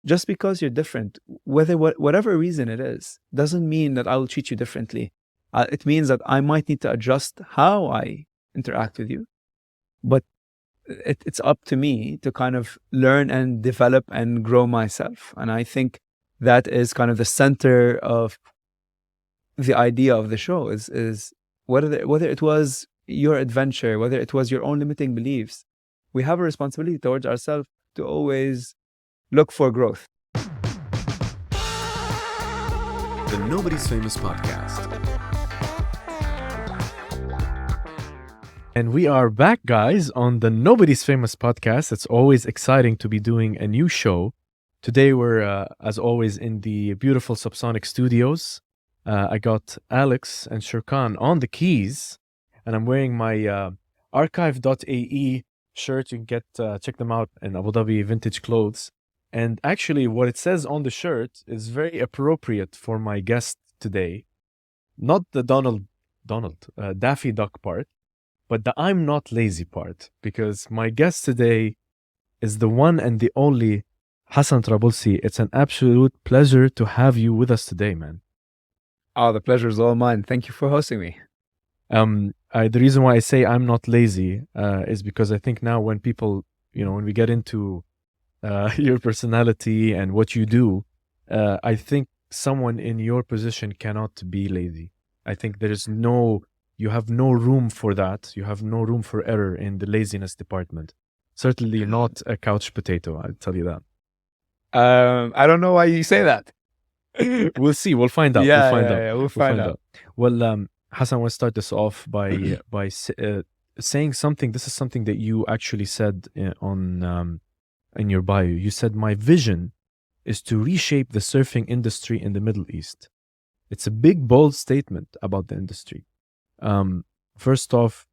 just because you're different, whatever reason it is, doesn't mean that I will treat you differently. It means that I might need to adjust how I interact with you, but it's up to me to kind of learn and develop and grow myself. And I think that is kind of the center of the idea of the show is whether it was your adventure, whether it was your own limiting beliefs, we have a responsibility towards ourselves to always look for growth. The Nobody's Famous Podcast. And we are back, guys, on the Nobody's Famous Podcast. It's always exciting to be doing a new show. Today we're, as always, in the beautiful Subsonic Studios. I got Alex and Shurkan on the keys, and I'm wearing my archive.ae shirt. You can check them out in Abu Dhabi Vintage Clothes. And actually, what it says on the shirt is very appropriate for my guest today. Not the Daffy Duck part, but the I'm not lazy part. Because my guest today is the one and the only Hasan Traboulsi. It's an absolute pleasure to have you with us today, man. Oh, the pleasure is all mine. Thank you for hosting me. The reason why I say I'm not lazy is because I think now when people, when we get into your personality and what you do, I think someone in your position cannot be lazy. I think you have no room for that. You have no room for error in the laziness department. Certainly not a couch potato, I'll tell you that. I don't know why you say that. We'll see. We'll find out. We'll find out. Well, Hasan, we'll start this off by saying something. This is something that you actually said in your bio. You said, my vision is to reshape the surfing industry in the Middle East. It's a big, bold statement about the industry. First off,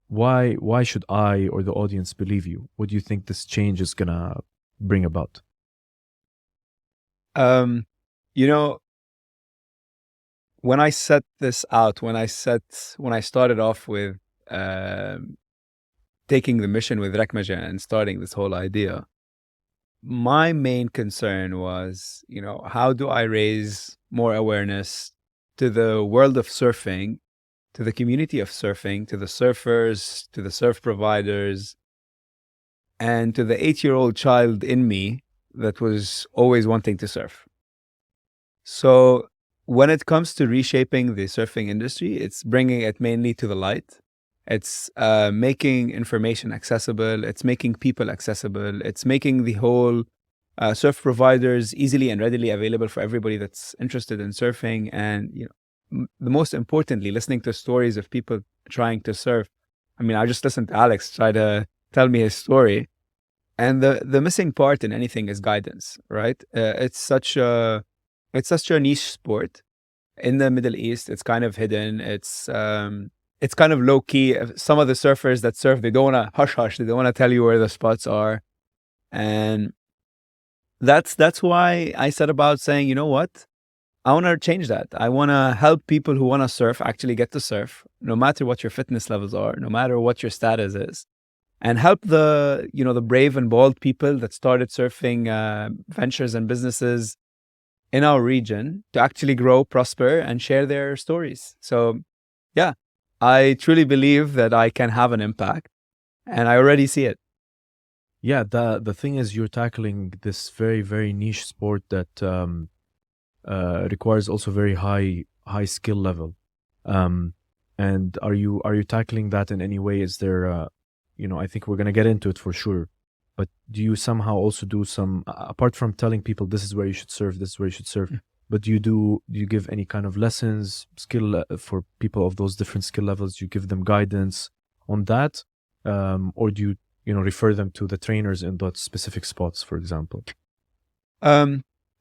why should I or the audience believe you? What do you think this change is gonna bring about? When I set this out, when I started off with taking the mission with Rakmajeh and starting this whole idea, my main concern was, how do I raise more awareness to the world of surfing, to the community of surfing, to the surfers, to the surf providers, and to the 8-year-old child in me that was always wanting to surf. So when it comes to reshaping the surfing industry, it's bringing it mainly to the light. It's making information accessible. It's making people accessible. It's making the whole surf providers easily and readily available for everybody that's interested in surfing. And, the most importantly, listening to stories of people trying to surf. I mean, I just listened to Alex try to tell me his story. And the missing part in anything is guidance, right? It's such a niche sport. In the Middle East, it's kind of hidden. It's kind of low key. Some of the surfers that surf, they don't want to hush. They don't want to tell you where the spots are. And that's why I set about saying, you know what? I want to change that. I want to help people who want to surf actually get to surf, no matter what your fitness levels are, no matter what your status is. And help the brave and bold people that started surfing ventures and businesses in our region to actually grow, prosper, and share their stories. So, yeah, I truly believe that I can have an impact, and I already see it. Yeah, the thing is, you're tackling this very, very niche sport that requires also very high skill level. And are you tackling that in any way? Is there I think we're going to get into it for sure. But do you somehow also do some, apart from telling people this is where you should surf, this is where you should surf, but do you give any kind of lessons, skill for people of those different skill levels? Do you give them guidance on that? Or do you refer them to the trainers in those specific spots, for example?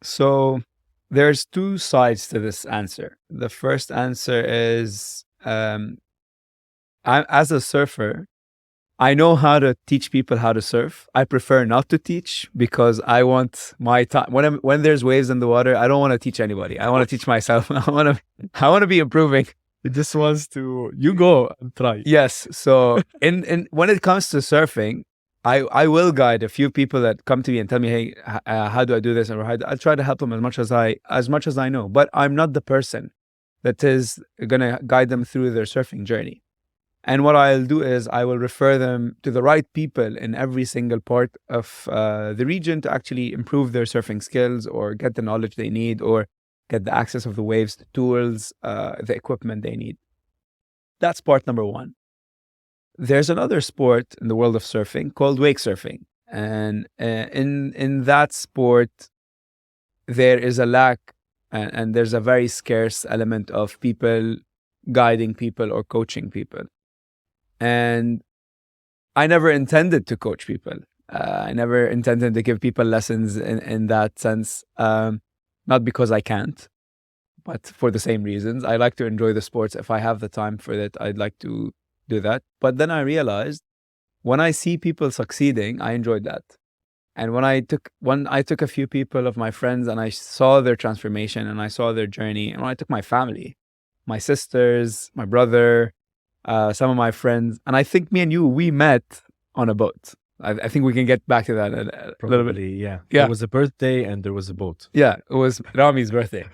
So there's two sides to this answer. The first answer is, as a surfer, I know how to teach people how to surf. I prefer not to teach because I want my time. When there's waves in the water, I don't want to teach anybody. I want to teach myself. I want to be improving. It just wants to, you go and try. Yes. So in when it comes to surfing, I will guide a few people that come to me and tell me, hey, how do I do this? Or I'll try to help them as much as I know. But I'm not the person that is gonna guide them through their surfing journey. And what I'll do is I will refer them to the right people in every single part of the region to actually improve their surfing skills or get the knowledge they need or get the access of the waves, the tools, the equipment they need. That's part number one. There's another sport in the world of surfing called wakesurfing. And in that sport, there is a lack and there's a very scarce element of people guiding people or coaching people. And I never intended to coach people. I never intended to give people lessons in that sense. Not because I can't, but for the same reasons. I like to enjoy the sports. If I have the time for it, I'd like to do that. But then I realized when I see people succeeding, I enjoyed that. And when I took a few people of my friends and I saw their transformation and I saw their journey, and when I took my family, my sisters, my brother, some of my friends, and I think me and you, we met on a boat. I think we can get back to that a little bit. Yeah. Yeah. There was a birthday and there was a boat. Yeah, it was Rami's birthday.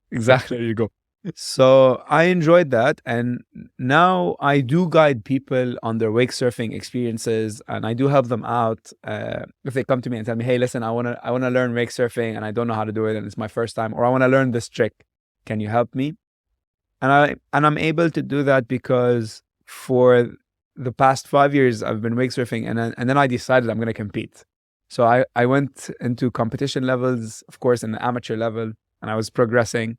Exactly. There you go. So I enjoyed that. And now I do guide people on their wake surfing experiences and I do help them out. If they come to me and tell me, hey, listen, I wanna learn wake surfing and I don't know how to do it and it's my first time, or I want to learn this trick. Can you help me? And I'm able to do that because for the past 5 years I've been wake surfing and then I decided I'm going to compete. So I went into competition levels, of course, in the amateur level, and I was progressing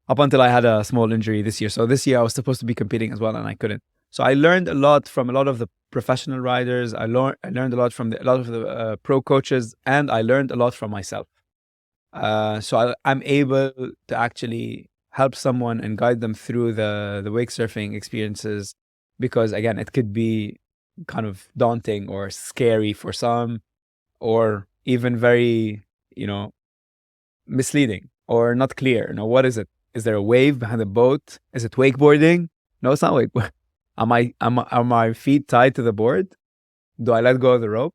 up until I had a small injury this year. So this year I was supposed to be competing as well and I couldn't. So I learned a lot from a lot of the professional riders. I learned a lot from a lot of the pro coaches, and I learned a lot from myself. So I'm able to actually help someone and guide them through the wake surfing experiences, because again, it could be kind of daunting or scary for some, or even very, misleading or not clear. What is it? Is there a wave behind the boat? Is it wakeboarding? No, it's not wakeboarding. Are my feet tied to the board? Do I let go of the rope?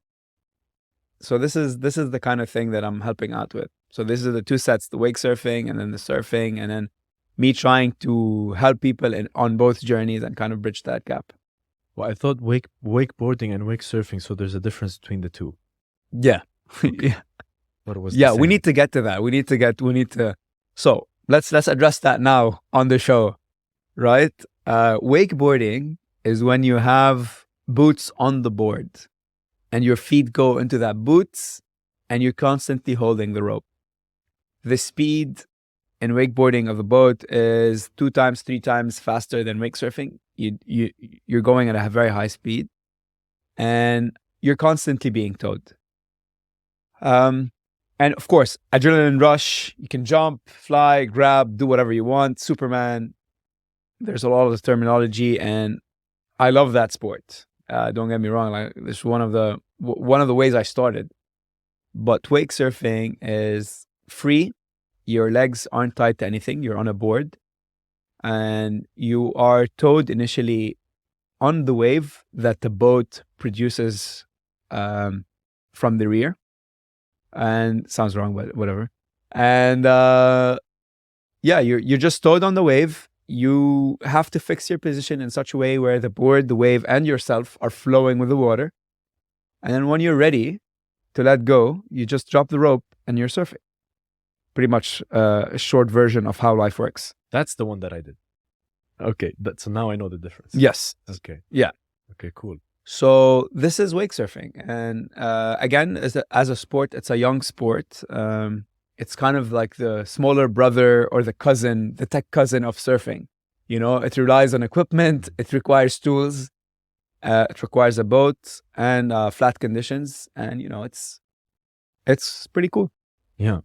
So this is the kind of thing that I'm helping out with. So this is the two sets, the wake surfing and then the surfing, and then me trying to help people on both journeys and kind of bridge that gap. Well, I thought wakeboarding and wake surfing, so there's a difference between the two. Yeah. Yeah. What was Yeah, we need to get to that. So let's address that now on the show, right? Wakeboarding is when you have boots on the board and your feet go into that boots and you're constantly holding the rope. The speed in wakeboarding of the boat is 2 times, 3 times faster than wake surfing. You're going at a very high speed and you're constantly being towed. And of course, adrenaline rush, you can jump, fly, grab, do whatever you want. Superman. There's a lot of terminology and I love that sport. Don't get me wrong. Like, this is one of the ways I started. But wake surfing is free. Your legs aren't tied to anything. You're on a board and you are towed initially on the wave that the boat produces from the rear. And sounds wrong, but whatever. And you're just towed on the wave. You have to fix your position in such a way where the board, the wave, and yourself are flowing with the water. And then when you're ready to let go, you just drop the rope and you're surfing. Pretty much a short version of how life works. That's the one that I did. Okay, so now I know the difference. Yes. Okay. Yeah. Okay, cool. So this is wake surfing. And again, as a sport, it's a young sport. It's kind of like the smaller brother or the tech cousin of surfing. It relies on equipment. It requires tools. It requires a boat and flat conditions. And, it's pretty cool. Yeah.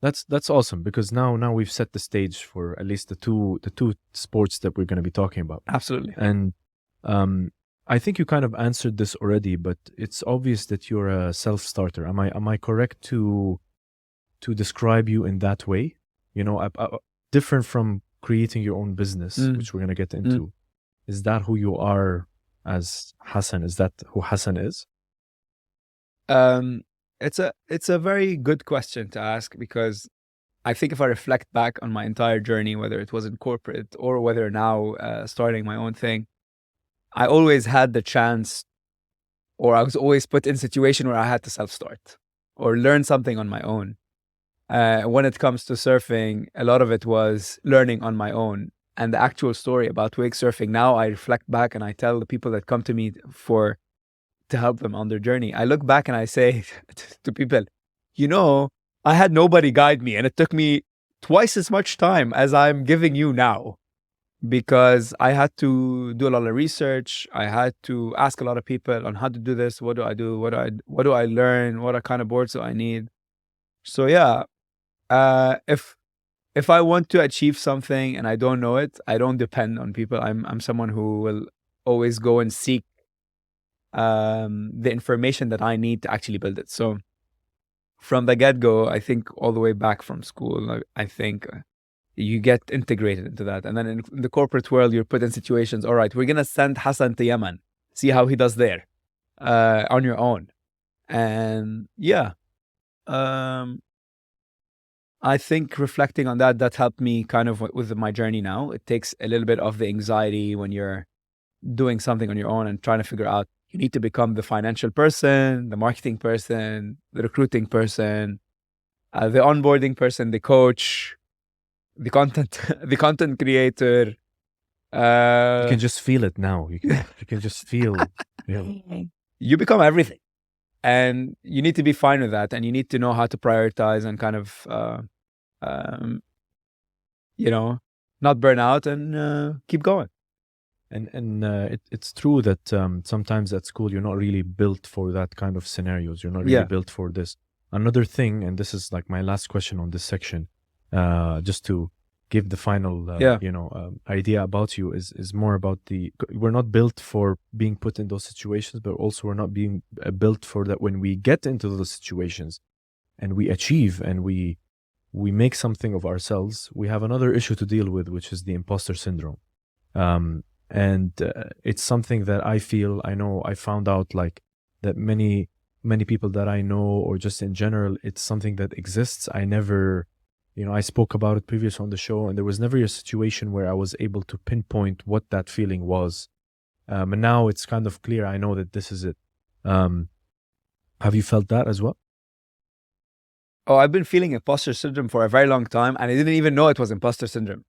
That's awesome, because now we've set the stage for at least the two sports that we're going to be talking about. Absolutely. And I think you kind of answered this already, but it's obvious that you're a self-starter. Am I correct to describe you in that way? Different from creating your own business, which we're going to get into. Is that who you are as Hasan? Is that who Hasan is? It's a very good question to ask, because I think if I reflect back on my entire journey, whether it was in corporate or whether now starting my own thing, I always had the chance, or I was always put in a situation where I had to self-start or learn something on my own. When it comes to surfing, a lot of it was learning on my own. And the actual story about wakesurfing, now I reflect back and I tell the people that come to me to help them on their journey. I look back and I say to people, I had nobody guide me, and it took me twice as much time as I'm giving you now, because I had to do a lot of research. I had to ask a lot of people on how to do this. What do I do? What do I learn? What kind of boards do I need? So yeah, if I want to achieve something and I don't know it, I don't depend on people. I'm someone who will always go and seek the information that I need to actually build it. So from the get-go, I think all the way back from school, I think you get integrated into that. And then in the corporate world, you're put in situations, all right, we're going to send Hasan to Yemen, see how he does there on your own. And yeah, I think reflecting on that helped me kind of with my journey now. It takes a little bit of the anxiety when you're doing something on your own and trying to figure out, you need to become the financial person, the marketing person, the recruiting person, the onboarding person, the coach, the content creator. You can just feel it now. You can just feel. You become everything, and you need to be fine with that, and you need to know how to prioritize and kind of, not burn out and keep going. And it's true that sometimes at school you're not really built for that kind of scenarios. You're not really built for this. Another thing, and this is like my last question on this section, just to give the final idea about you, is more about we're not built for being put in those situations, but also we're not being built for that when we get into those situations and we achieve and we make something of ourselves. We have another issue to deal with, which is the imposter syndrome. And it's something that I know I found out, like, that many people that I know, or just in general, it's something that exists. I never, I spoke about it previously on the show, and there was never a situation where I was able to pinpoint what that feeling was. And now it's kind of clear. I know that this is it. Have you felt that as well? Oh, I've been feeling imposter syndrome for a very long time, and I didn't even know it was imposter syndrome.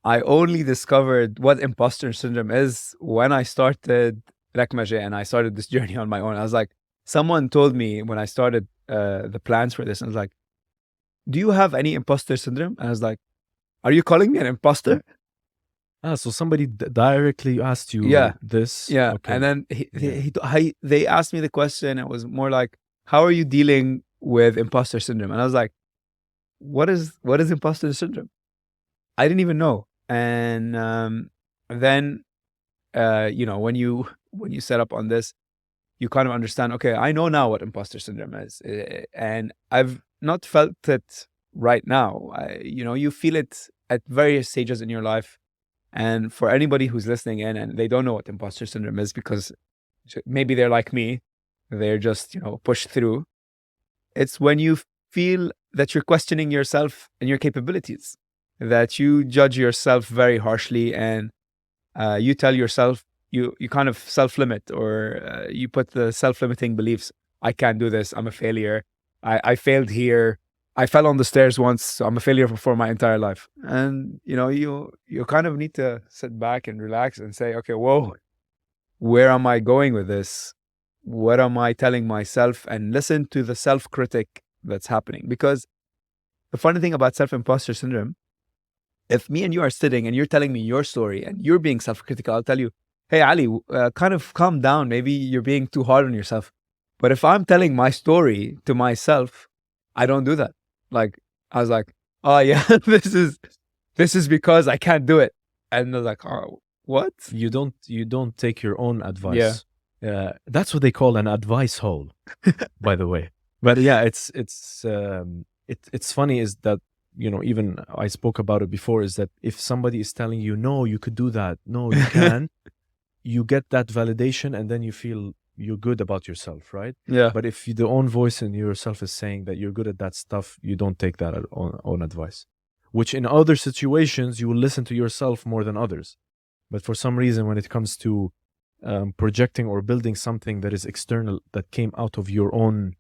I only discovered what imposter syndrome is when I started Rakmajeh and I started this journey on my own. I was like, someone told me when I started the plans for this, and I was like, do you have any imposter syndrome? And I was like, are you calling me an imposter? So somebody directly asked you this? Yeah. Okay. And then they asked me the question. It was more like, how are you dealing with imposter syndrome? And I was like, what is imposter syndrome? I didn't even know. And then, when you set up on this, you kind of understand, okay, I know now what imposter syndrome is. And I've not felt it right now. You feel it at various stages in your life. And for anybody who's listening in and they don't know what imposter syndrome is, because maybe they're like me, they're just, pushed through. It's when you feel that you're questioning yourself and your capabilities, that you judge yourself very harshly, and you tell yourself, you kind of self-limit, or you put the self-limiting beliefs. I can't do this. I'm a failure. I failed here. I fell on the stairs once, so I'm a failure for my entire life. And, you kind of need to sit back and relax and say, okay, whoa, where am I going with this? What am I telling myself? And listen to the self-critic that's happening. Because the funny thing about self-imposter syndrome, if me and you are sitting and you're telling me your story and you're being self-critical, I'll tell you, hey, Ali, kind of calm down. Maybe you're being too hard on yourself. But if I'm telling my story to myself, I don't do that. Like, I was like, oh yeah, this is because I can't do it. And they're like, oh, what? You don't take your own advice. Yeah. That's what they call an advice hole, by the way. But yeah, it's funny is that, even I spoke about it before, is that if somebody is telling you, no, you could do that, no, you can, you get that validation and then you feel you're good about yourself, right? Yeah. But if the own voice in yourself is saying that you're good at that stuff, you don't take that on advice. Which in other situations, you will listen to yourself more than others. But for some reason, when it comes to projecting or building something that is external, that came out of your own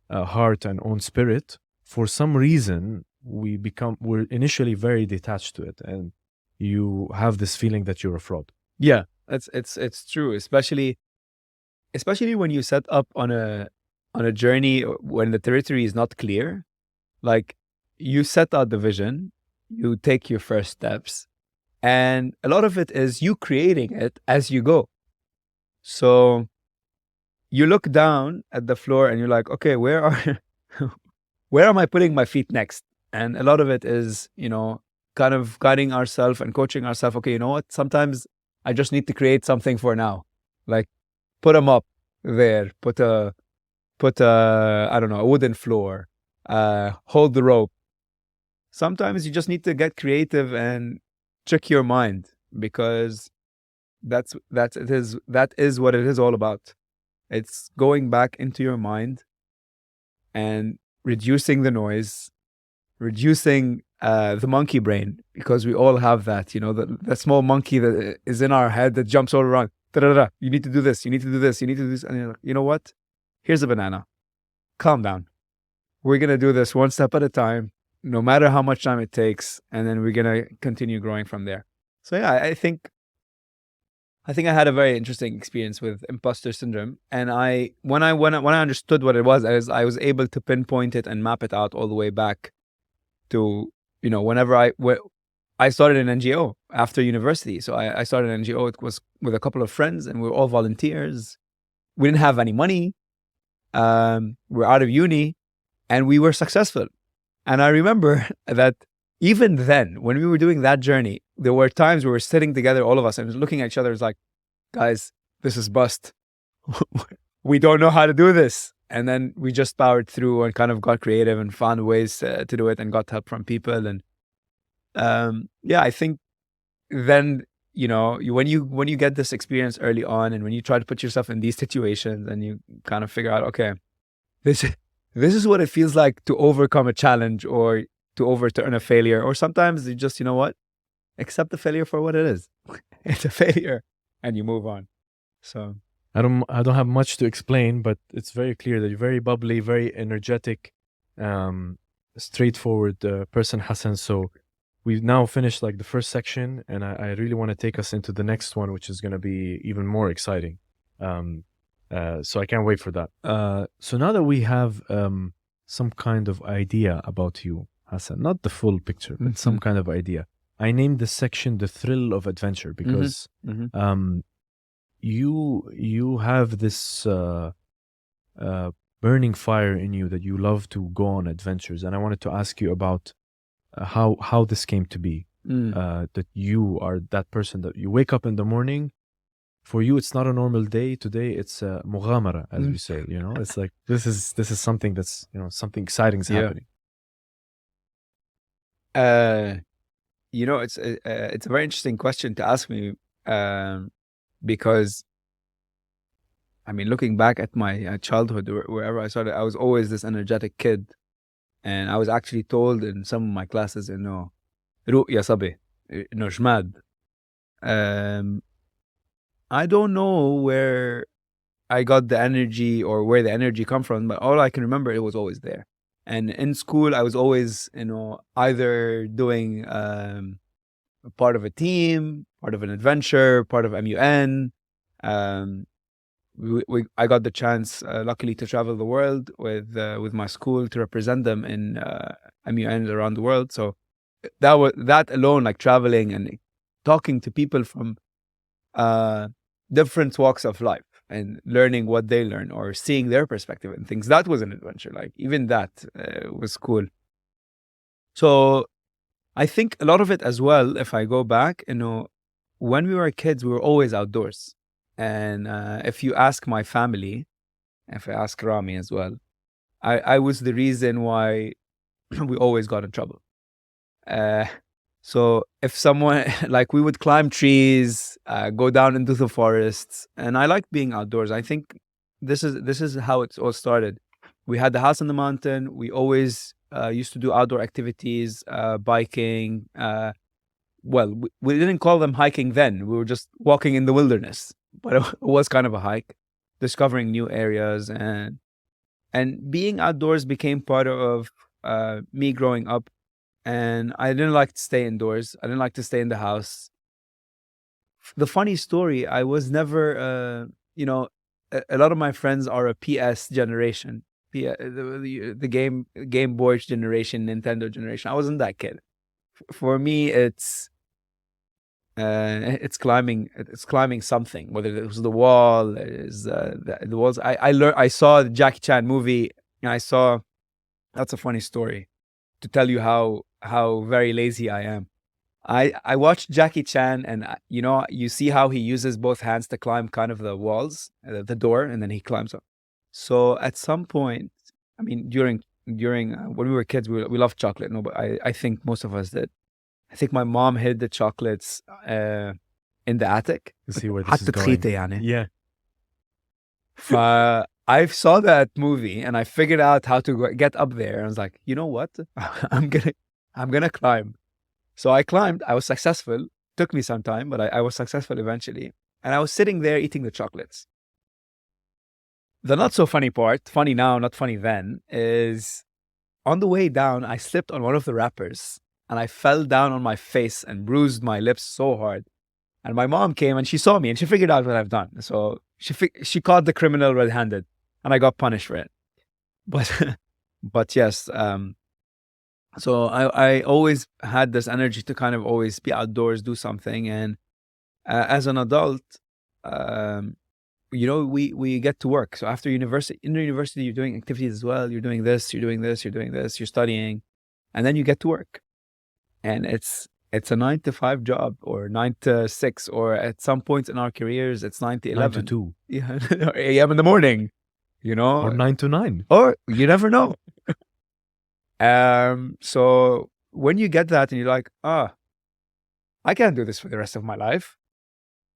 heart and own spirit, for some reason, we're initially very detached to it. And you have this feeling that you're a fraud. Yeah, it's true, especially when you set up on a journey when the territory is not clear. Like, you set out the vision, you take your first steps, and a lot of it is you creating it as you go. So you look down at the floor and you're like, okay, where am I putting my feet next? And a lot of it is, kind of guiding ourselves and coaching ourselves. Okay, you know what? Sometimes I just need to create something for now. Like, put them up there, put a I don't know, a wooden floor, hold the rope. Sometimes you just need to get creative and trick your mind, because that is what it is all about. It's going back into your mind and reducing the noise, reducing the monkey brain, because we all have that, the small monkey that is in our head that jumps all around. Da-da-da-da. You need to do this, you need to do this, you need to do this. And you're like, you know what? Here's a banana. Calm down. We're going to do this one step at a time, no matter how much time it takes. And then we're going to continue growing from there. So yeah, I think I had a very interesting experience with imposter syndrome. And when I understood what it was, I was able to pinpoint it and map it out all the way back to, whenever I started an NGO after university. So I started an NGO. It was with a couple of friends, and we were all volunteers. We didn't have any money. We're out of uni, and we were successful. And I remember that even then, when we were doing that journey, there were times we were sitting together, all of us, and looking at each other. It's like, guys, this is bust. We don't know how to do this. And then we just powered through and kind of got creative and found ways to do it, and got help from people. And yeah, I think then, when you get this experience early on, and when you try to put yourself in these situations, and you kind of figure out, okay, this is what it feels like to overcome a challenge, or to overturn a failure. Or sometimes you just, accept the failure for what it is. It's a failure, and you move on. So I don't have much to explain, but it's very clear that you're very bubbly, very energetic, straightforward person, Hasan. So we've now finished like the first section, and I really want to take us into the next one, which is going to be even more exciting. So I can't wait for that. So now that we have some kind of idea about you, Hasan, not the full picture, but some kind of idea, I named this section "The Thrill of Adventure" because you have this burning fire in you that you love to go on adventures, and I wanted to ask you about how this came to be. That you are that person that you wake up in the morning. For you, it's not a normal day. Today, it's a mughamara, as we say. It's like this is something that's something exciting is happening. It's a very interesting question to ask me, because looking back at my childhood, wherever I started, I was always this energetic kid, and I was actually told in some of my classes, "Ruq ya sabi, jmad." I don't know where I got the energy or where the energy come from, but all I can remember, it was always there. And in school, I was always, either doing part of a team, part of an adventure, part of MUN. I got the chance, luckily, to travel the world with my school to represent them in MUNs around the world. So that alone, like traveling and talking to people from different walks of life and learning what they learn or seeing their perspective and things, that was an adventure. Like, even that was cool. So I think a lot of it as well, if I go back, when we were kids, we were always outdoors. And if you ask my family, if I ask Rami as well, I was the reason why we always got in trouble. So if someone like we would climb trees, go down into the forests, and I liked being outdoors. I think this is how it all started. We had the house on the mountain. We always used to do outdoor activities, biking. Well, we didn't call them hiking then. We were just walking in the wilderness, but it was kind of a hike, discovering new areas, and being outdoors became part of me growing up. And I didn't like to stay indoors. I didn't like to stay in the house. The funny story, I was never, a lot of my friends are a PS generation, the Game Boy generation, Nintendo generation. I wasn't that kid. For me, it's climbing something, whether it was the wall, is the walls. I saw the Jackie Chan movie, and I saw. That's a funny story to tell you how very lazy I am. I watched Jackie Chan, and you see how he uses both hands to climb kind of the walls, the door, and then he climbs up. So at some point, I mean, during when we were kids, we loved chocolate. No, but I think most of us did. I think my mom hid the chocolates in the attic. You see where this is حتى going. تخيطي يعني. Yeah. I saw that movie and I figured out how to get up there. I was like, you know what? I'm gonna climb. So I climbed. I was successful. Took me some time, but I was successful eventually. And I was sitting there eating the chocolates. The not so funny part, funny now, not funny then, is on the way down, I slipped on one of the wrappers and I fell down on my face and bruised my lips so hard. And my mom came and she saw me and she figured out what I've done. So she caught the criminal red-handed, and I got punished for it. But yes, so I always had this energy to kind of always be outdoors, do something. And as an adult, we get to work. So after university, in the university, you're doing activities as well. You're doing this, you're doing this, you're doing this, you're studying, and then you get to work. And it's a 9 to 5 job, or 9 to 6, or at some points in our careers, it's 9 to 11. 9 to 2. Yeah, or a.m. in the morning, Or 9 to 9. or you never know. So when you get that and you're like, I can't do this for the rest of my life.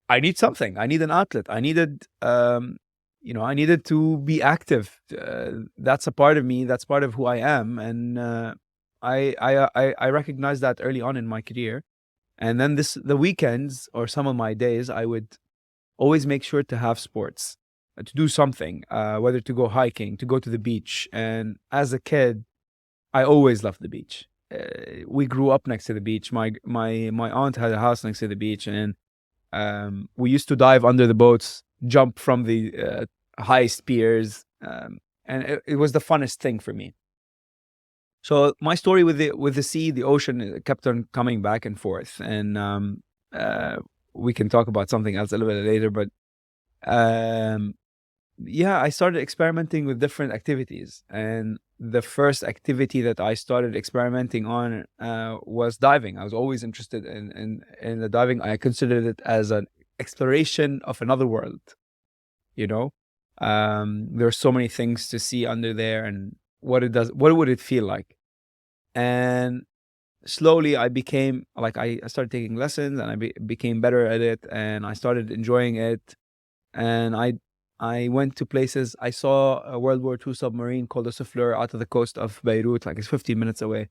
I need something. I need an outlet. I needed to be active. That's a part of me. That's part of who I am. And I recognized that early on in my career. And then the weekends or some of my days, I would always make sure to have sports, to do something, whether to go hiking, to go to the beach. And as a kid, I always loved the beach. We grew up next to the beach. My aunt had a house next to the beach, and we used to dive under the boats, jump from the high spears, and it was the funnest thing for me. So my story with the sea, the ocean, it kept on coming back and forth, and we can talk about something else a little bit later. But I started experimenting with different activities, and the first activity that I started experimenting on was diving. I was always interested in the diving. I considered it as an exploration of another world. There are so many things to see under there, and what would it feel like? And slowly I became like, I started taking lessons, and I became better at it, and I started enjoying it. And I went to places. I saw a World War II submarine called the Souffleur out of the coast of Beirut, like it's 15 minutes away.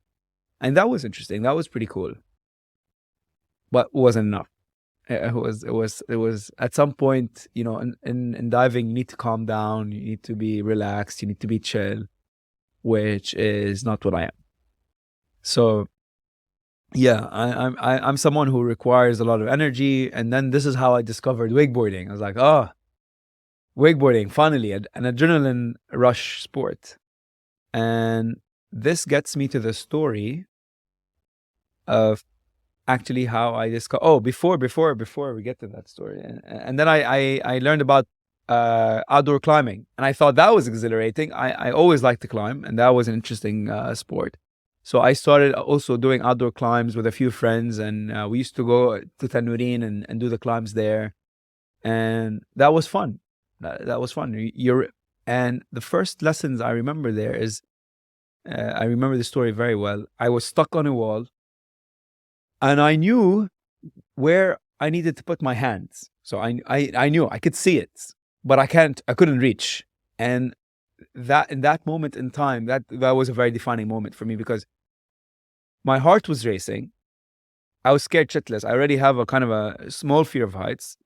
And that was interesting. That was pretty cool. But it wasn't enough. It was at some point, in diving, you need to calm down. You need to be relaxed. You need to be chill, which is not what I am. So yeah, I'm someone who requires a lot of energy. And then this is how I discovered wakeboarding. I was like, wakeboarding, finally, an adrenaline rush sport. And this gets me to the story of actually how I discovered. Before we get to that story, and then I learned about outdoor climbing, and I thought that was exhilarating. I always liked to climb, and that was an interesting sport. So I started also doing outdoor climbs with a few friends, and we used to go to Tanureen and do the climbs there, and that was fun. That was fun. And the first lessons I remember there is, I remember the story very well. I was stuck on a wall, And I knew where I needed to put my hands. So I knew I could see it, but I couldn't reach. And that in that moment in time, that was a very defining moment for me, because my heart was racing. I was scared shitless. I already have a kind of a small fear of heights.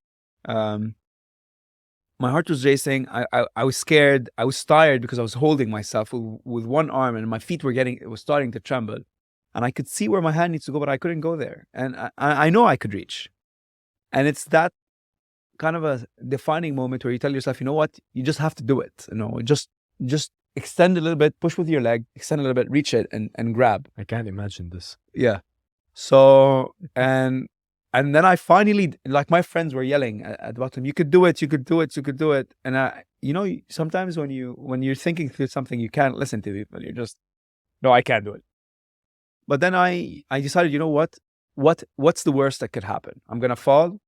My heart was racing. I was scared. I was tired because I was holding myself with one arm, and my feet it was starting to tremble. And I could see where my hand needs to go, but I couldn't go there. And I know I could reach. And it's that kind of a defining moment where you tell yourself, you know what, you just have to do it. You know, just extend a little bit, push with your leg, extend a little bit, reach it, and grab. I can't imagine this. Yeah. So, and then I finally, like, my friends were yelling at the bottom, you could do it, you could do it, you could do it. And sometimes when you're thinking through something, you can't listen to people. You're just, no, I can't do it. But then I decided, you know what's the worst that could happen? I'm going to fall,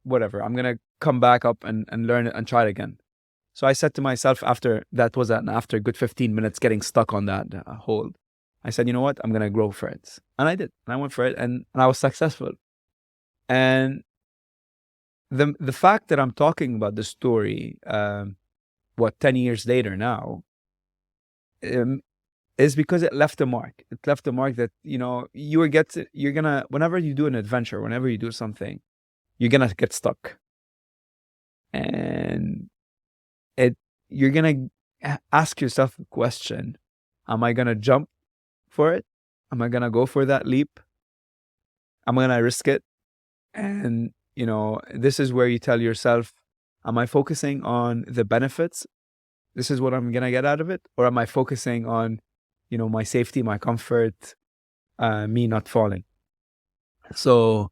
whatever. I'm going to come back up and learn it and try it again. So I said to myself after a good 15 minutes getting stuck on that hold, I said, you know what? I'm going to go for it. And I did. And I went for it, and I was successful. And the fact that I'm talking about this story, 10 years later now, is because it left a mark. It left a mark that, you're gonna, whenever you do an adventure, whenever you do something, you're gonna get stuck. And you're gonna ask yourself a question: am I gonna jump for it? Am I gonna go for that leap? Am I gonna risk it? And this is where you tell yourself, am I focusing on the benefits? This is what I'm gonna get out of it, or am I focusing on my safety, my comfort, me not falling? So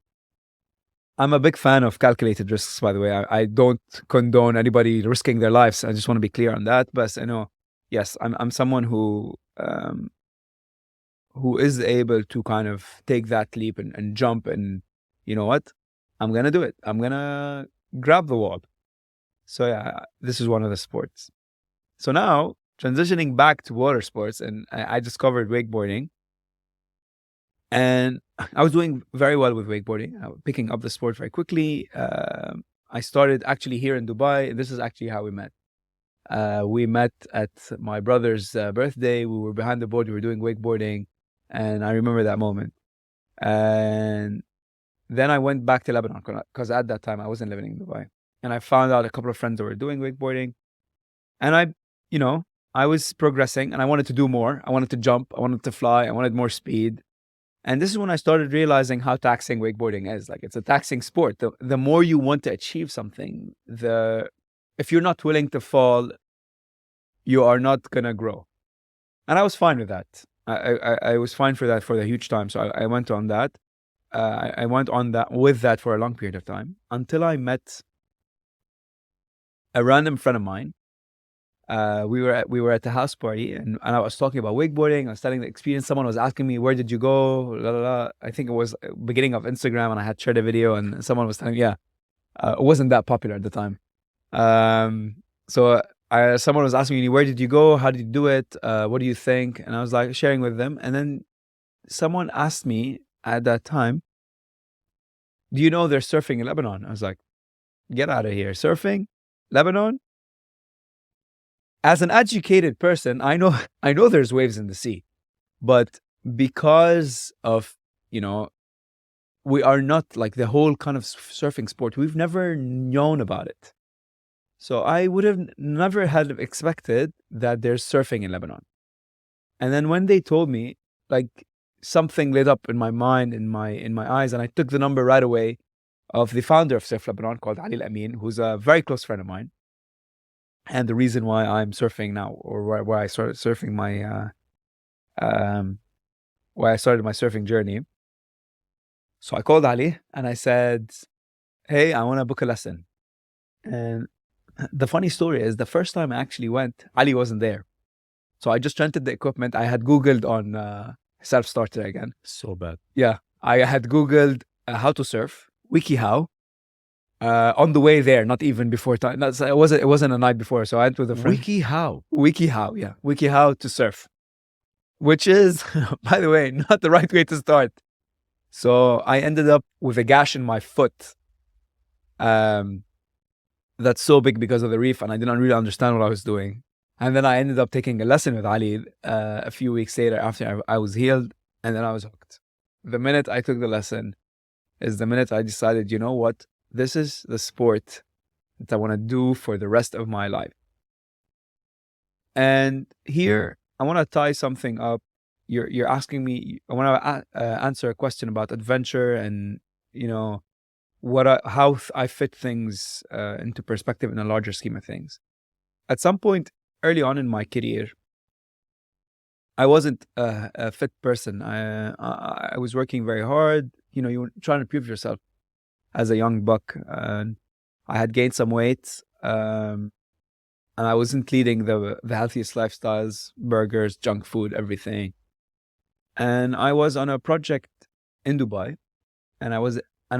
I'm a big fan of calculated risks, by the way. I don't condone anybody risking their lives. I just want to be clear on that. But yes, I'm someone who is able to kind of take that leap and jump, and you know what? I'm going to do it. I'm going to grab the wall. So yeah, this is one of the sports. So now, transitioning back to water sports, and I discovered wakeboarding. And I was doing very well with wakeboarding. I was picking up the sport very quickly. I started actually here in Dubai. This is actually how we met. We met at my brother's birthday. We were behind the board. We were doing wakeboarding. And I remember that moment. And then I went back to Lebanon, because at that time I wasn't living in Dubai. And I found out a couple of friends that were doing wakeboarding. And I was progressing, and I wanted to do more. I wanted to jump. I wanted to fly. I wanted more speed. And this is when I started realizing how taxing wakeboarding is. Like, it's a taxing sport. The more you want to achieve something, if you're not willing to fall, you are not going to grow. And I was fine with that. I was fine for that for the huge time. So I went on that. I went on with that for a long period of time, until I met a random friend of mine. We were at the house party, and I was talking about wakeboarding. I was telling the experience. Someone was asking me, where did you go? La, la, la. I think it was beginning of Instagram, and I had shared a video, and someone was telling me, it wasn't that popular at the time. So someone was asking me, where did you go? How did you do it? What do you think? And I was like sharing with them. And then someone asked me at that time, do you know there's surfing in Lebanon? I was like, get out of here. Surfing? Lebanon? As an educated person, I know there's waves in the sea, but because of, we are not like the whole kind of surfing sport, we've never known about it. So I would have never had expected that there's surfing in Lebanon. And then when they told me, like, something lit up in my mind, in my eyes, and I took the number right away of the founder of Surf Lebanon, called Ali Al-Amin, who's a very close friend of mine. And the reason why I'm surfing now, or why I started surfing why I started my surfing journey. So I called Ali and I said, hey, I want to book a lesson. And the funny story is, the first time I actually went, Ali wasn't there. So I just rented the equipment. I had Googled on self-starter again. So bad. Yeah. I had Googled how to surf, WikiHow. On the way there, not even before time. No, it wasn't a night before. So I went with a friend. WikiHow, yeah. WikiHow to surf. Which is, by the way, not the right way to start. So I ended up with a gash in my foot. That's so big because of the reef, and I didn't really understand what I was doing. And then I ended up taking a lesson with Ali a few weeks later after I was healed, and then I was hooked. The minute I took the lesson is the minute I decided, you know what, this is the sport that I want to do for the rest of my life. And here I want to tie something up. You're asking me. I want to answer a question about adventure and how I fit things into perspective in a larger scheme of things. At some point early on in my career, I wasn't a fit person. I was working very hard. You were trying to prove yourself as a young buck. And I had gained some weight, and I wasn't leading the healthiest lifestyles, burgers, junk food, everything. And I was on a project in Dubai, and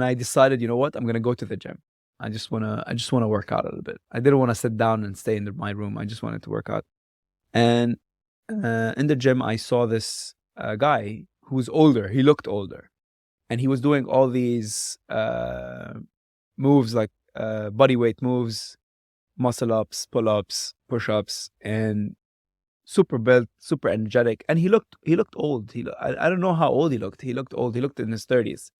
I decided, you know what, I'm gonna go to the gym. I just wanna work out a little bit. I didn't want to sit down and stay in my room. I just wanted to work out. And in the gym, I saw this guy who was older. He looked older, and he was doing all these moves like body weight moves, muscle ups, pull ups, push ups, and super built, super energetic. And he looked old. I don't know how old he looked. He looked old. He looked in his 30s.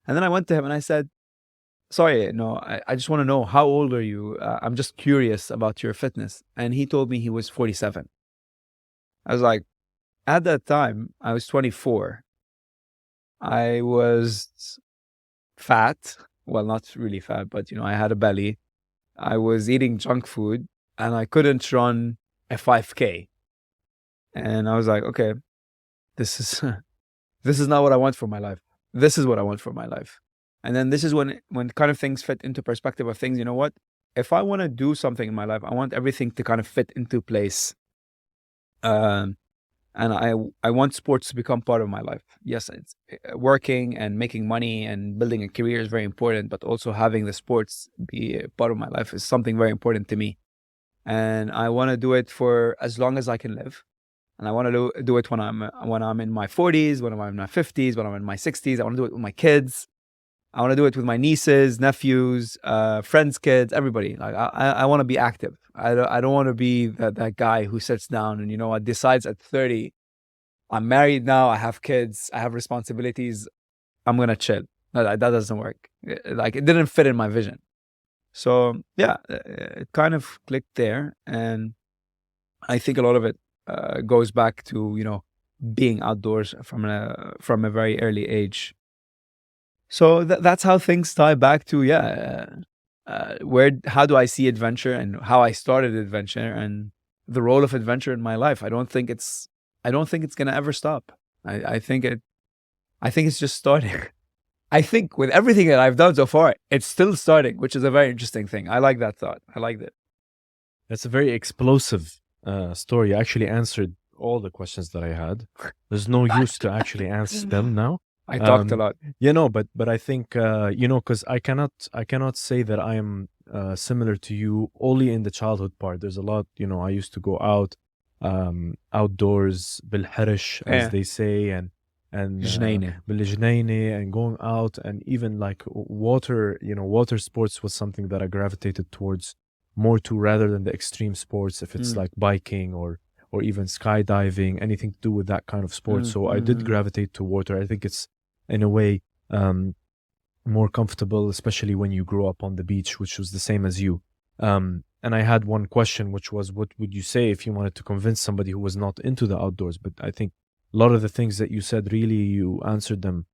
And then I went to him and I said, sorry, no, I just want to know, how old are you? I'm just curious about your fitness. And he told me he was 47. I was like, at that time, I was 24. I was fat. Well, not really fat, but, I had a belly. I was eating junk food and I couldn't run a 5K. And I was like, okay, this is not what I want for my life. This is what I want for my life. And then this is when kind of things fit into perspective of things. You know what? If I want to do something in my life, I want everything to kind of fit into place. And I want sports to become part of my life. Yes, it's working and making money and building a career is very important, but also having the sports be a part of my life is something very important to me. And I want to do it for as long as I can live. And I want to do it when I'm in my 40s, when I'm in my 50s, when I'm in my 60s. I want to do it with my kids. I want to do it with my nieces, nephews, friends' kids, everybody. Like I want to be active. I don't want to be that guy who sits down and decides at 30, I'm married now, I have kids, I have responsibilities, I'm gonna chill. No, that doesn't work. Like it didn't fit in my vision. So yeah, it kind of clicked there, and I think a lot of it goes back to being outdoors from a very early age. So that's how things tie back to how do I see adventure and how I started adventure and the role of adventure in my life. I don't think it's gonna ever stop. I think it's just starting. I think with everything that I've done so far, it's still starting, which is a very interesting thing. I like that thought. I liked it. That's a very explosive story. I actually answered all the questions that I had. There's no use to actually answer them now. I talked a lot. But I think because I cannot say that I am similar to you only in the childhood part. There's a lot. I used to go out outdoors بالحرش, as they say, and بالجنينة, and going out, and even like water sports was something that I gravitated towards more to, rather than the extreme sports, if it's like biking or even skydiving, anything to do with that kind of sport. So I did gravitate to water. I think it's in a way more comfortable, especially when you grow up on the beach, which was the same as you. And I had one question, which was, what would you say if you wanted to convince somebody who was not into the outdoors? But I think a lot of the things that you said, really, you answered them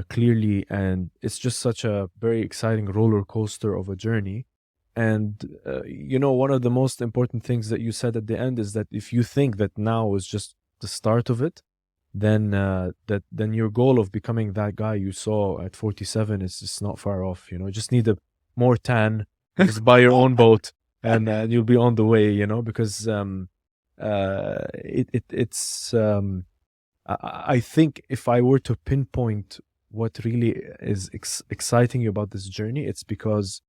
clearly. And it's just such a very exciting roller coaster of a journey. And, one of the most important things that you said at the end is that if you think that now is just the start of it, then then your goal of becoming that guy you saw at 47 is just not far off. Just need a more tan, just buy your own boat, and you'll be on the way. Because it's I think if I were to pinpoint what really is exciting you about this journey, it's because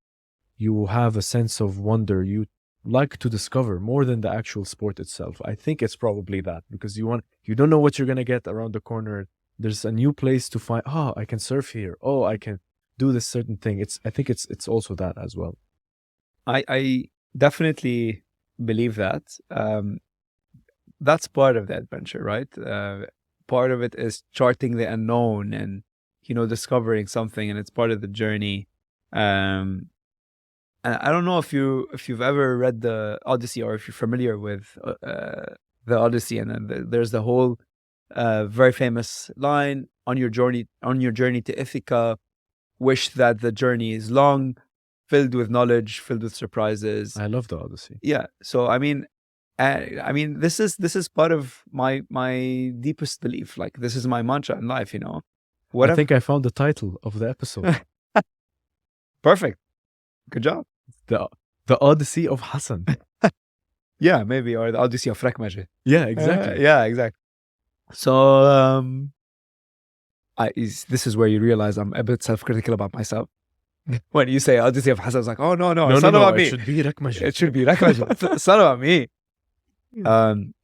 you have a sense of wonder. You like to discover more than the actual sport itself. I think it's probably that, because you don't know what you're going to get around the corner there's a new place to find. Oh, I can surf here. Oh, I can do this certain thing. I think it's also that as well. I definitely believe that. That's part of the adventure, right? Part of it is charting the unknown and, discovering something, and it's part of the journey. And I don't know if you've ever read the Odyssey, or if you're familiar with the Odyssey, and then there's the whole very famous line, on your journey to Ithaca, wish that the journey is long, filled with knowledge, filled with surprises. I love the Odyssey. Yeah. So this is part of my deepest belief. Like, this is my mantra in life. I think I found the title of the episode. Perfect. Good job. The Odyssey of Hasan. Yeah, maybe, or the Odyssey of Rakmajeh. Yeah, exactly. Yeah, exactly. So this is where you realize I'm a bit self-critical about myself. When you say Odyssey of Hasan, I was like, oh no, it's not about me. It should be Rakmajeh. It should be Rakmajeh. It's not about me.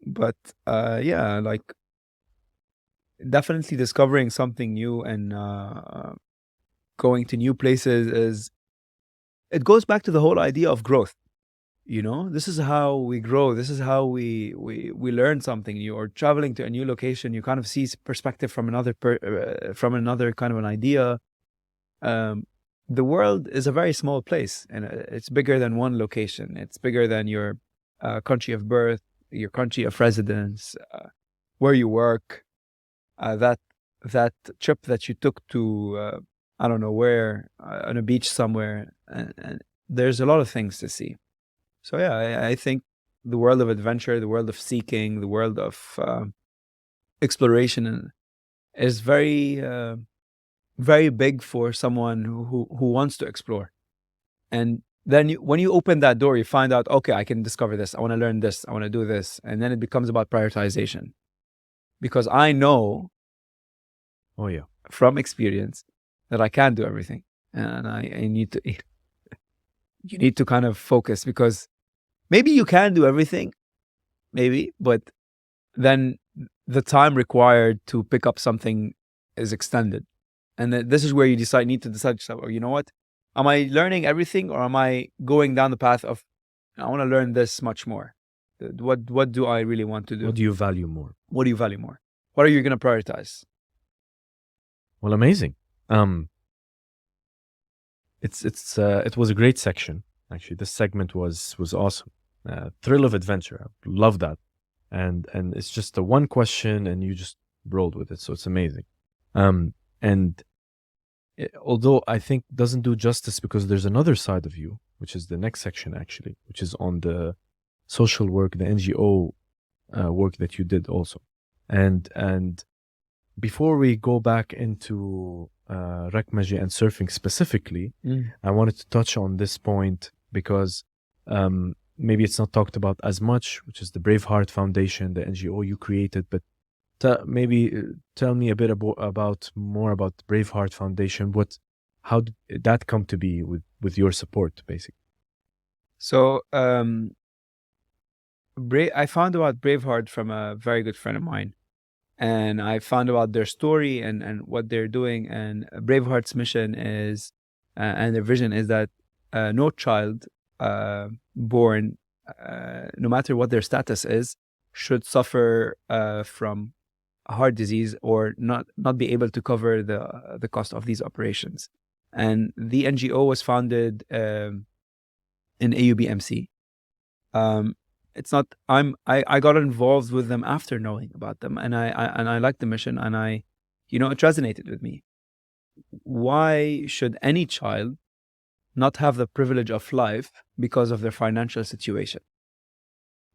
But yeah, like, definitely discovering something new and going to new places it goes back to the whole idea of growth. This is how we grow. This is how we learn something new. Or traveling to a new location, you kind of see perspective from another kind of an idea. The world is a very small place, and it's bigger than one location. It's bigger than your country of birth, your country of residence, where you work. That trip that you took to I don't know where, on a beach somewhere, and there's a lot of things to see. So yeah, I think the world of adventure, the world of seeking, the world of exploration is very, very big for someone who wants to explore. And then when you open that door, you find out, okay, I can discover this. I want to learn this. I want to do this. And then it becomes about prioritization. Because I know, from experience, that I can't do everything. And I need to, you need to kind of focus, because maybe you can do everything, maybe, but then the time required to pick up something is extended. And this is where you need to decide, you know what? Am I learning everything, or am I going down the path of, I want to learn this much more? What do I really want to do? What do you value more? What do you value more? What are you going to prioritize? Well, amazing. It was a great section. Actually, this segment was awesome. Thrill of adventure. I love that. And it's just the one question, and you just rolled with it. So it's amazing. Although I think doesn't do justice, because there's another side of you, which is the next section actually, which is on the social work, the NGO work that you did also. And before we go back into Rakmajeh and surfing specifically, I wanted to touch on this point, because maybe it's not talked about as much, which is the Braveheart Foundation, the NGO you created. But maybe tell me a bit more about the Braveheart Foundation. How did that come to be with your support, basically? So I found about Braveheart from a very good friend of mine. And I found about their story and what they're doing. And Braveheart's mission is, and their vision is that no child born, no matter what their status is, should suffer from a heart disease, or not be able to cover the cost of these operations. And the NGO was founded in AUBMC. It's not. I got involved with them after knowing about them, and I liked the mission, and it resonated with me. Why should any child not have the privilege of life because of their financial situation?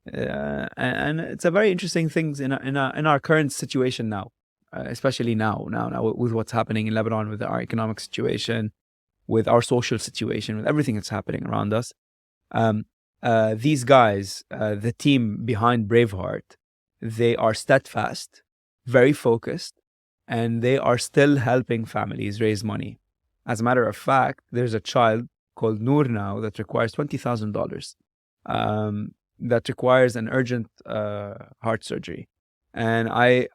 And it's a very interesting thing in our current situation now, especially now with what's happening in Lebanon, with our economic situation, with our social situation, with everything that's happening around us. These guys, the team behind Braveheart, they are steadfast, very focused, and they are still helping families raise money. As a matter of fact, there's a child called Noor now that requires $20,000, that requires an urgent heart surgery. And I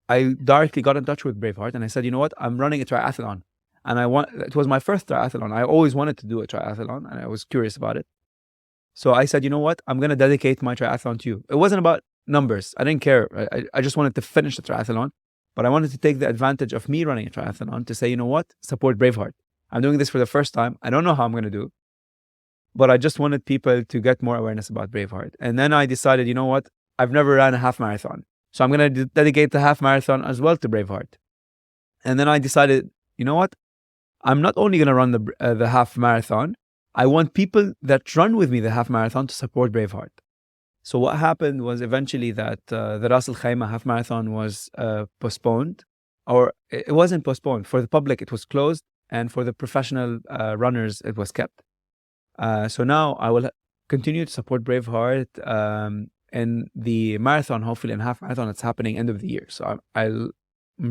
I directly got in touch with Braveheart and I said, you know what, I'm running a triathlon. And it was my first triathlon. I always wanted to do a triathlon and I was curious about it. So I said, you know what, I'm going to dedicate my triathlon to you. It wasn't about numbers. I didn't care. I just wanted to finish the triathlon, but I wanted to take the advantage of me running a triathlon to say, you know what, support Braveheart. I'm doing this for the first time. I don't know how I'm going to do, but I just wanted people to get more awareness about Braveheart. And then I decided, you know what, I've never ran a half marathon. So I'm going to dedicate the half marathon as well to Braveheart. And then I decided, you know what, I'm not only going to run the half marathon, I want people that run with me the half marathon to support Braveheart. So what happened was eventually that the Ras Al Khaimah half marathon was postponed, or it wasn't postponed. For the public, it was closed, and for the professional runners, it was kept. So now I will continue to support Braveheart in the marathon, hopefully in half marathon. It's happening end of the year. So I'm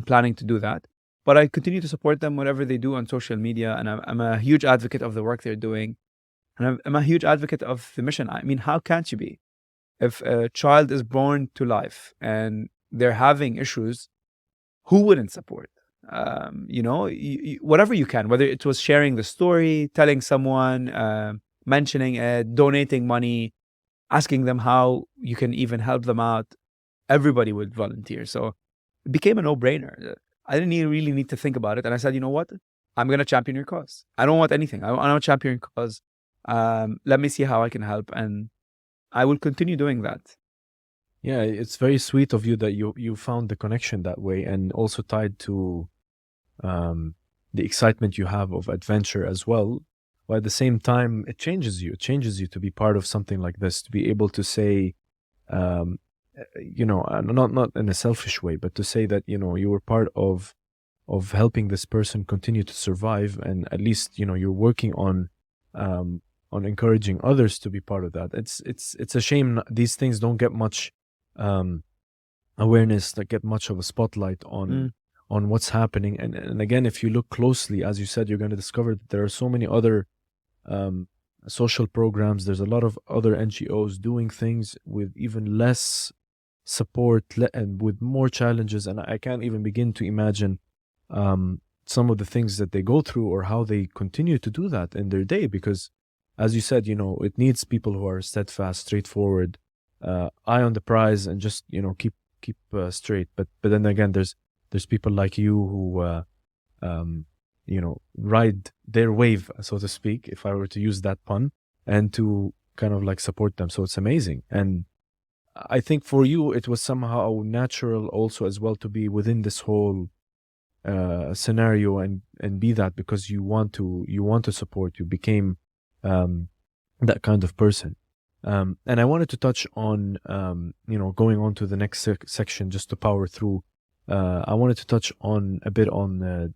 planning to do that. But I continue to support them whatever they do on social media. And I'm a huge advocate of the work they're doing. And I'm a huge advocate of the mission. I mean, how can't you be? If a child is born to life and they're having issues, who wouldn't support? Whatever you can, whether it was sharing the story, telling someone, mentioning it, donating money, asking them how you can even help them out, everybody would volunteer. So it became a no-brainer. I didn't really need to think about it. And I said, you know what? I'm going to champion your cause. I don't want anything. I want to champion your cause. Let me see how I can help. And I will continue doing that. Yeah, it's very sweet of you that you found the connection that way, and also tied to the excitement you have of adventure as well. But at the same time, it changes you. It changes you to be part of something like this, to be able to say, not in a selfish way, but to say that, you were part of helping this person continue to survive, and at least, you're working on encouraging others to be part of that. It's a shame these things don't get much awareness, that get much of a spotlight on what's happening. And again, if you look closely, as you said, you're going to discover that there are so many other social programs. There's a lot of other NGOs doing things with even less support and with more challenges. And I can't even begin to imagine some of the things that they go through or how they continue to do that in their day. Because, as you said, it needs people who are steadfast, straightforward, eye on the prize, and just keep straight. But then again, there's people like you who ride their wave, so to speak, if I were to use that pun, and to kind of like support them. So it's amazing. And I think for you, it was somehow natural also as well to be within this whole scenario and be that, because you want to support. You became that kind of person. And I wanted to touch on, going on to the next section, just to power through. I wanted to touch on a bit on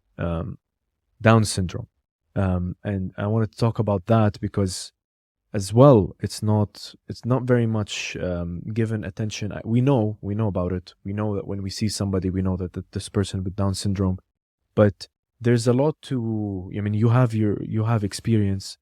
Down syndrome. And I wanted to talk about that because as well, it's not very much given attention. We know about it. We know that when we see somebody, we know that this person with Down syndrome, but there's a lot to, you have experience.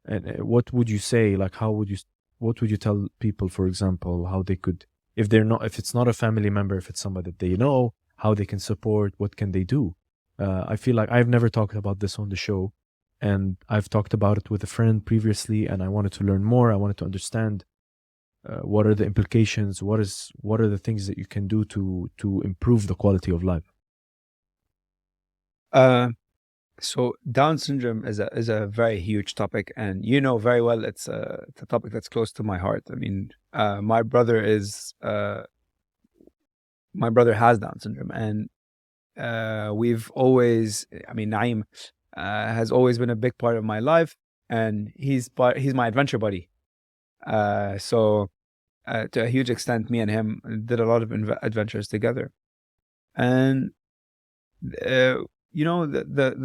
And what would you say, like, what would you tell people, for example, how they could, if it's not a family member, if it's somebody that they know, how they can support, what can they do? I feel like I've never talked about this on the show, and I've talked about it with a friend previously, and I wanted to learn more. I wanted to understand what are the implications, what are the things that you can do to improve the quality of life. So Down syndrome is a very huge topic, and very well it's a topic that's close to my heart. I mean, my brother has Down syndrome, and we've always, Naeem has always been a big part of my life, and he's my adventure buddy. So to a huge extent, me and him did a lot of adventures together, and the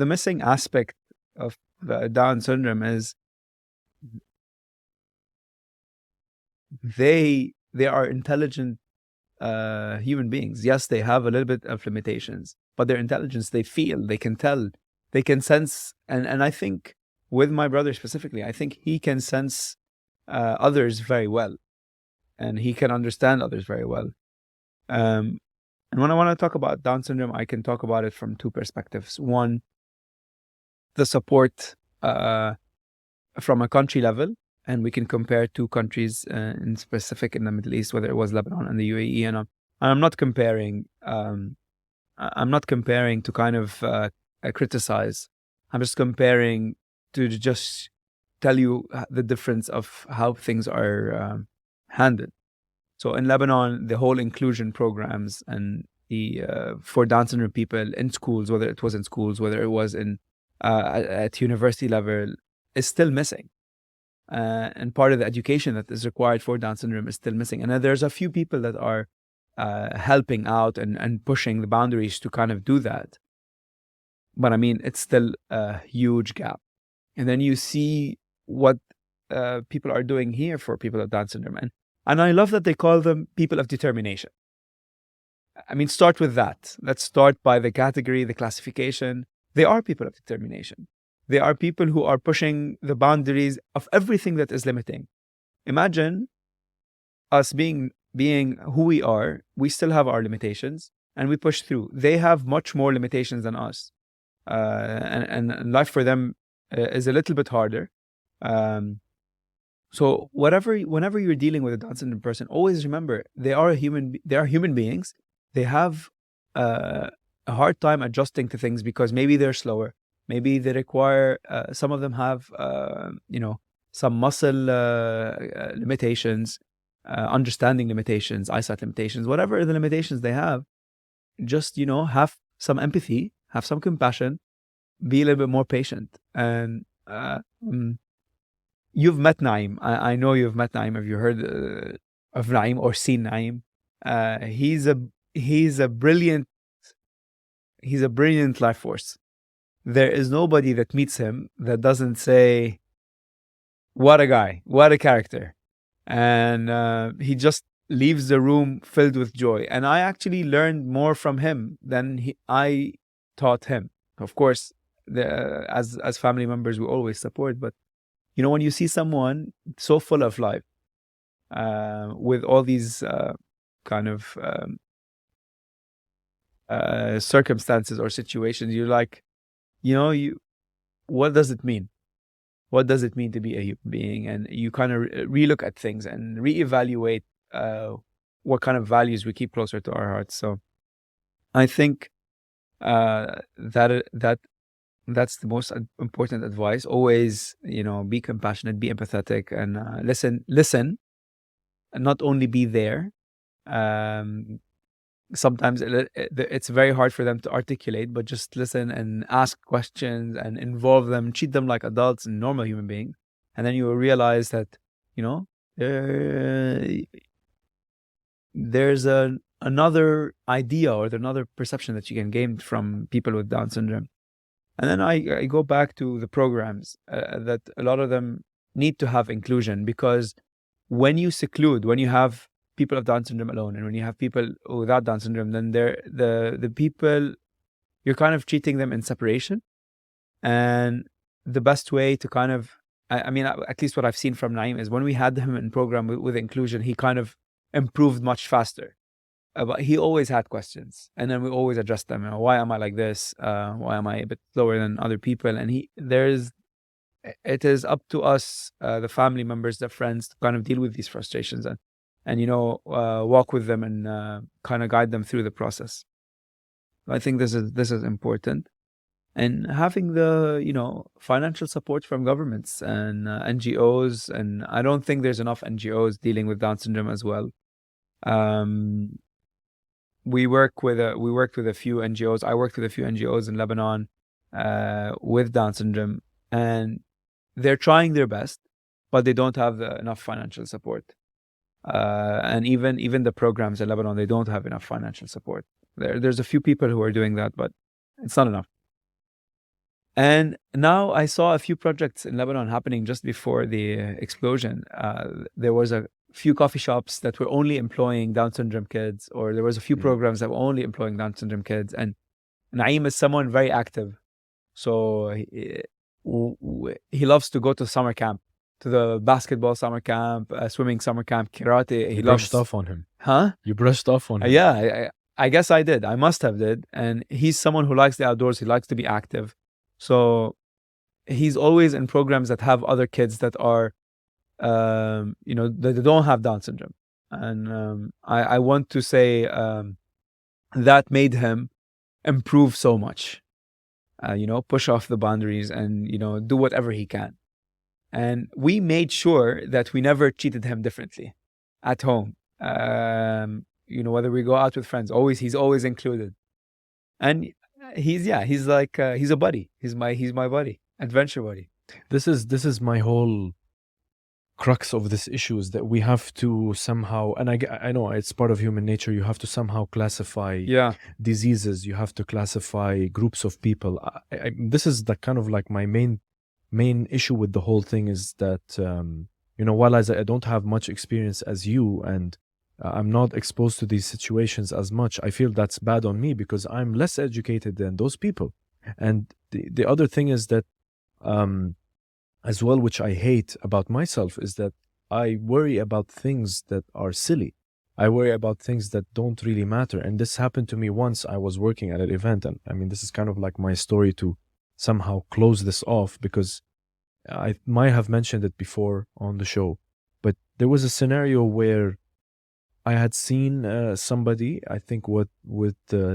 missing aspect of the Down syndrome is they are intelligent human beings. Yes, they have a little bit of limitations, but their intelligence, they feel, they can tell, they can sense. And I think with my brother specifically, I think he can sense others very well, and he can understand others very well. And And when I want to talk about Down syndrome, I can talk about it from two perspectives. One, the support from a country level, and we can compare two countries in specific in the Middle East, whether it was Lebanon and the UAE. And I'm not comparing. I'm not comparing to kind of criticize. I'm just comparing to just tell you the difference of how things are handled. So in Lebanon, the whole inclusion programs and the for Down syndrome people in schools, whether it was in schools, whether it was in at university level, is still missing. And part of the education that is required for Down syndrome is still missing. And then there's a few people that are helping out and pushing the boundaries to kind of do that. But I mean, it's still a huge gap. And then you see what people are doing here for people with Down syndrome. And I love that they call them people of determination. I mean, start with that. Let's start by the category, the classification. They are people of determination. They are people who are pushing the boundaries of everything that is limiting. Imagine us being who we are. We still have our limitations and we push through. They have much more limitations than us. And life for them is a little bit harder. So whenever you're dealing with a Down syndrome person, always remember they are human beings. They have a hard time adjusting to things because maybe they're slower. Maybe they require, some of them have, some muscle limitations, understanding limitations, eyesight limitations, whatever the limitations they have. Just, have some empathy, have some compassion, be a little bit more patient. And you've met Naeem. I know you've met Naeem. Have you heard of Naeem or seen Naeem? He's a brilliant life force. There is nobody that meets him that doesn't say, what a guy, what a character. And he just leaves the room filled with joy. And I actually learned more from him than I taught him. Of course, as family members, we always support. But, when you see someone so full of life, with all these kind of circumstances or situations, you're like, what does it mean? What does it mean to be a human being? And you kind of relook at things and reevaluate what kind of values we keep closer to our hearts. So I think that's the most important advice. Always, be compassionate, be empathetic, and listen, and not only be there. Sometimes it's very hard for them to articulate, but just listen and ask questions and involve them, treat them like adults and normal human beings. And then you will realize that, there's another idea or another perception that you can gain from people with Down syndrome. And then I go back to the programs that a lot of them need to have inclusion, because when you have people of Down syndrome alone, and when you have people without Down syndrome, then the people, you're kind of treating them in separation. And the best way to kind of, I mean, at least what I've seen from Naeem is when we had him in program with inclusion, he kind of improved much faster. But he always had questions, and then we always addressed them. Why am I like this? Why am I a bit slower than other people? And it is up to us, the family members, the friends, to kind of deal with these frustrations and walk with them and kind of guide them through the process. I think this is important. And having the financial support from governments and NGOs, and I don't think there's enough NGOs dealing with Down syndrome as well. We worked with a few NGOs. I worked with a few NGOs in Lebanon with Down syndrome, and they're trying their best, but they don't have enough financial support. And even the programs in Lebanon, they don't have enough financial support. There's a few people who are doing that, but it's not enough. And now I saw a few projects in Lebanon happening just before the explosion. There was a few coffee shops that were only employing Down syndrome kids, or there was a few programs that were only employing Down syndrome kids. And Naeem is someone very active. So he loves to go to summer camp, to the basketball summer camp, swimming summer camp, karate. You brushed off on him. Huh? You brushed off on him. Yeah. I guess I did. I must have did. And he's someone who likes the outdoors. He likes to be active. So he's always in programs that have other kids that are, that they don't have Down syndrome. And I want to say that made him improve so much, push off the boundaries and, do whatever he can. And we made sure that we never treated him differently at home. Whether we go out with friends, he's always included. And he's like, he's a buddy. He's my buddy, adventure buddy. This is my whole crux of this issue, is that we have to somehow, and I know it's part of human nature, you have to somehow classify diseases, you have to classify groups of people. This is the kind of like my main issue with the whole thing, is that while I don't have much experience as you, and I'm not exposed to these situations as much, I feel that's bad on me because I'm less educated than those people. And the other thing is that as well, which I hate about myself, is that I worry about things that are silly. I worry about things that don't really matter. And this happened to me once. I was working at an event, and I mean, this is kind of like my story to somehow close this off, because I might have mentioned it before on the show, but there was a scenario where I had seen somebody, I think with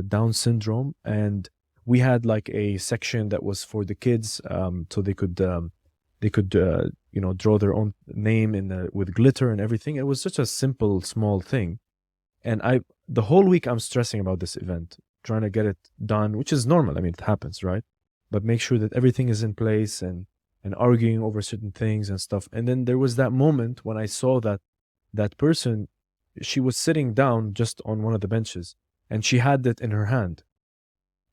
Down syndrome, and we had like a section that was for the kids, so they could draw their own name with glitter and everything. It was such a simple, small thing. And the whole week I'm stressing about this event, trying to get it done, which is normal. I mean, it happens, right? But make sure that everything is in place, and arguing over certain things and stuff. And then there was that moment when I saw that person, she was sitting down just on one of the benches, and she had it in her hand.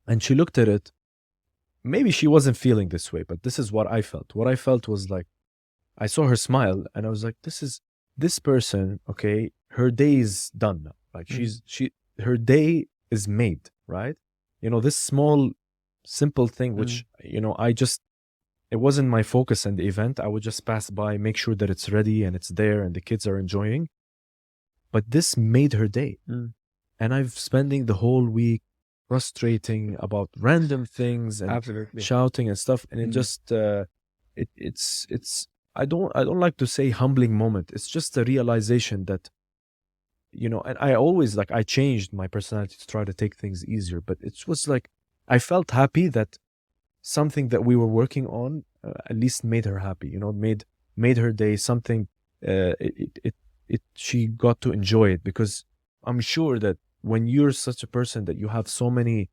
And she looked at it. Maybe she wasn't feeling this way, but this is what I felt. What I felt was like, I saw her smile, and I was like, this person, okay, her day is done now. Like her day is made, right? This small, simple thing, which, it wasn't my focus in the event. I would just pass by, make sure that it's ready and it's there and the kids are enjoying. But this made her day. And I've spending the whole week frustrating about random things and Absolutely. shouting and stuff. And it just, it's, I don't like to say humbling moment. It's just a realization that, and I always I changed my personality to try to take things easier, but it was like, I felt happy that something that we were working on at least made her happy, made her day something, she got to enjoy it, because I'm sure that when you're such a person that you have so many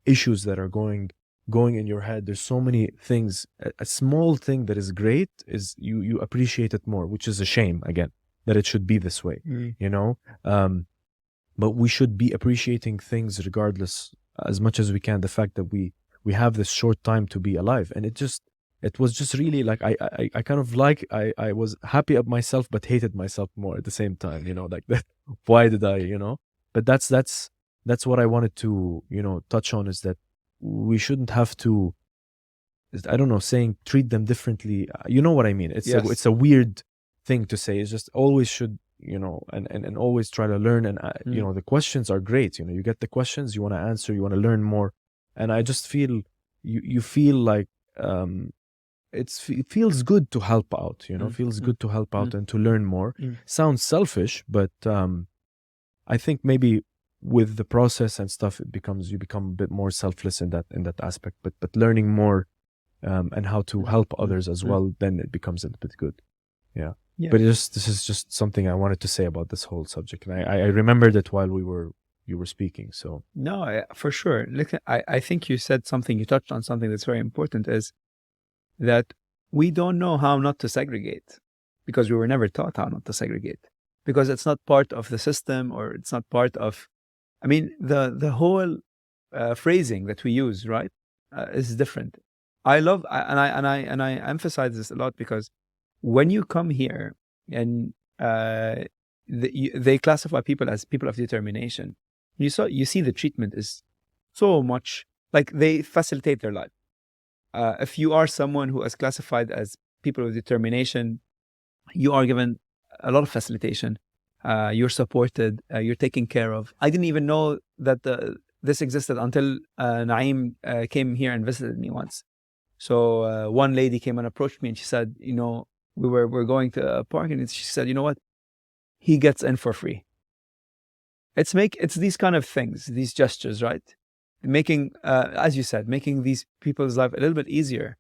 issues that are going in your head, there's so many things, a small thing that is great is you appreciate it more, which is a shame, again, that it should be this way, but we should be appreciating things regardless, as much as we can. The fact that we have this short time to be alive, and it was just really like I kind of like I was happy of myself but hated myself more at the same time, like that. Why did I, but that's what I wanted to touch on, is that we shouldn't have to, I don't know, saying treat them differently, you know what I mean. It's it's a weird thing to say. It's just always should, and always try to learn, and the questions are great, you get the questions, you want to answer, you want to learn more. And I just feel you feel like it feels good to help out, feels good to help out and to learn more. Sounds selfish, but I think maybe with the process and stuff, you become a bit more selfless in that aspect. But learning more and how to help others as well, then it becomes a bit good. Yeah. But this is just something I wanted to say about this whole subject, and I remembered it while you were speaking. So no, for sure. Look, I think you touched on something that's very important, is that we don't know how not to segregate, because we were never taught how not to segregate, because it's not part of the system, or it's not part of, I mean, the whole phrasing that we use, right, is different. I love, and I emphasize this a lot, because when you come here and they classify people as people of determination, you see the treatment is so much like they facilitate their life. If you are someone who is classified as people of determination, you are given a lot of facilitation. you're supported, you're taken care of. I didn't even know that this existed until Naeem came here and visited me once. So one lady came and approached me and she said, you know, we're going to a park, and she said, you know what? He gets in for free. It's these kind of things, these gestures, right? Making, as you said, making these people's life a little bit easier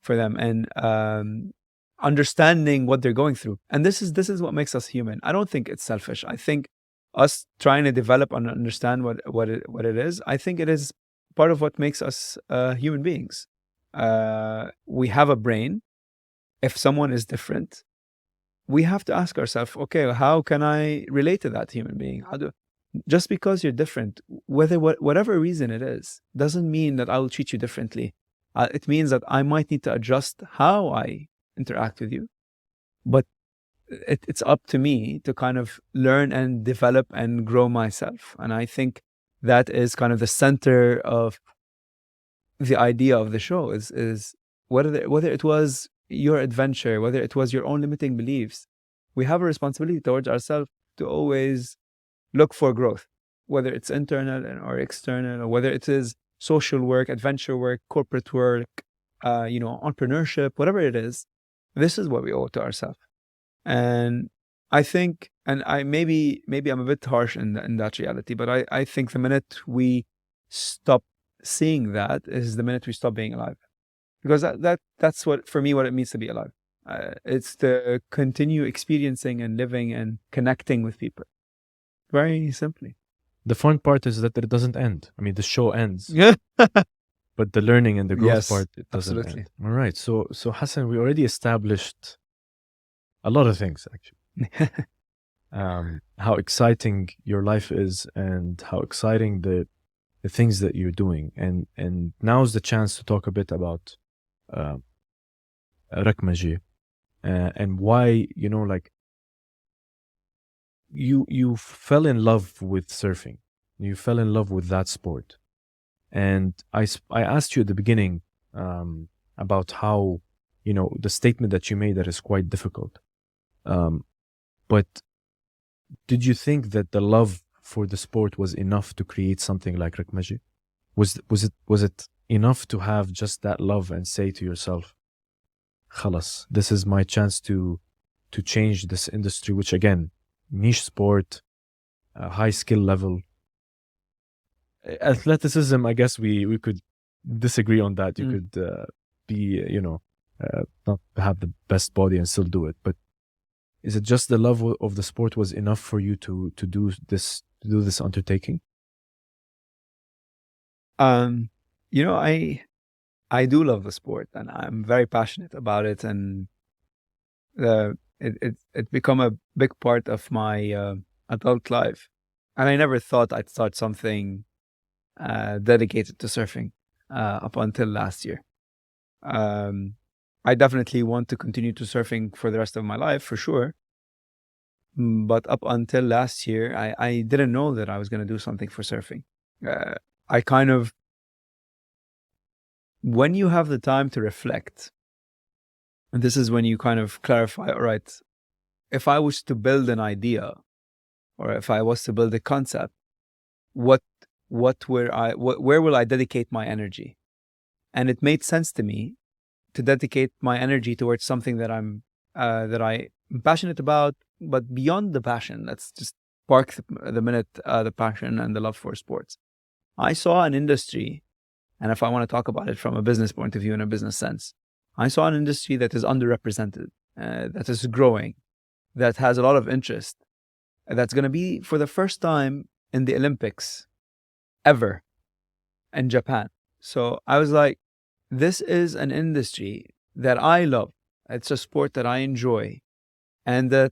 for them, and understanding what they're going through. And this is what makes us human. I don't think it's selfish. I think us trying to develop and understand what it is, I think it is part of what makes us human beings. We have a brain. If someone is different, we have to ask ourselves, okay, how can I relate to that human being? Just because you're different, whatever reason it is, doesn't mean that I will treat you differently. It means that I might need to adjust how I interact with you. But it's up to me to kind of learn and develop and grow myself. And I think that is kind of the center of the idea of the show, is whether it was your adventure, whether it was your own limiting beliefs, we have a responsibility towards ourselves to always look for growth, whether it's internal or external, or whether it is social work, adventure work, corporate work, entrepreneurship, whatever it is. This is what we owe to ourselves. And I think, and I maybe I'm a bit harsh in that reality, but I think the minute we stop seeing that is the minute we stop being alive. Because that's what, for me, what it means to be alive. It's to continue experiencing and living and connecting with people. Very simply. The fun part is that it doesn't end. I mean, the show ends. Yeah. But the learning and the growth Yes, part, it doesn't absolutely. end. All right. So Hasan, we already established a lot of things, actually. How exciting your life is, and how exciting the things that you're doing. And now's the chance to talk a bit about Rakmajeh, and why, you fell in love with surfing. You fell in love with that sport. And I asked you at the beginning about how, the statement that you made, that is quite difficult. But did you think that the love for the sport was enough to create something like Rakmajeh? Was it enough to have just that love and say to yourself, "Khalas, this is my chance to change this industry," which, again, niche sport, high skill level, athleticism. I guess we could disagree on that. You could be, not have the best body and still do it. But is it just the love of the sport was enough for you to do this undertaking? I do love the sport, and I'm very passionate about it, and it become a big part of my adult life. And I never thought I'd start something dedicated to surfing up until last year. I definitely want to continue to surfing for the rest of my life, for sure. But up until last year, I didn't know that I was going to do something for surfing. I kind of, when you have the time to reflect, and this is when you kind of clarify, all right, if I was to build an idea, or if I was to build a concept, where will I dedicate my energy? And it made sense to me to dedicate my energy towards something that I'm passionate about. But beyond the passion, let's just park the passion and the love for sports. I saw an industry, and if I want to talk about it from a business point of view, in a business sense, I saw an industry that is underrepresented, that is growing, that has a lot of interest, that's going to be for the first time in the Olympics ever in Japan. So I was like, this is an industry that I love. It's a sport that I enjoy, and that,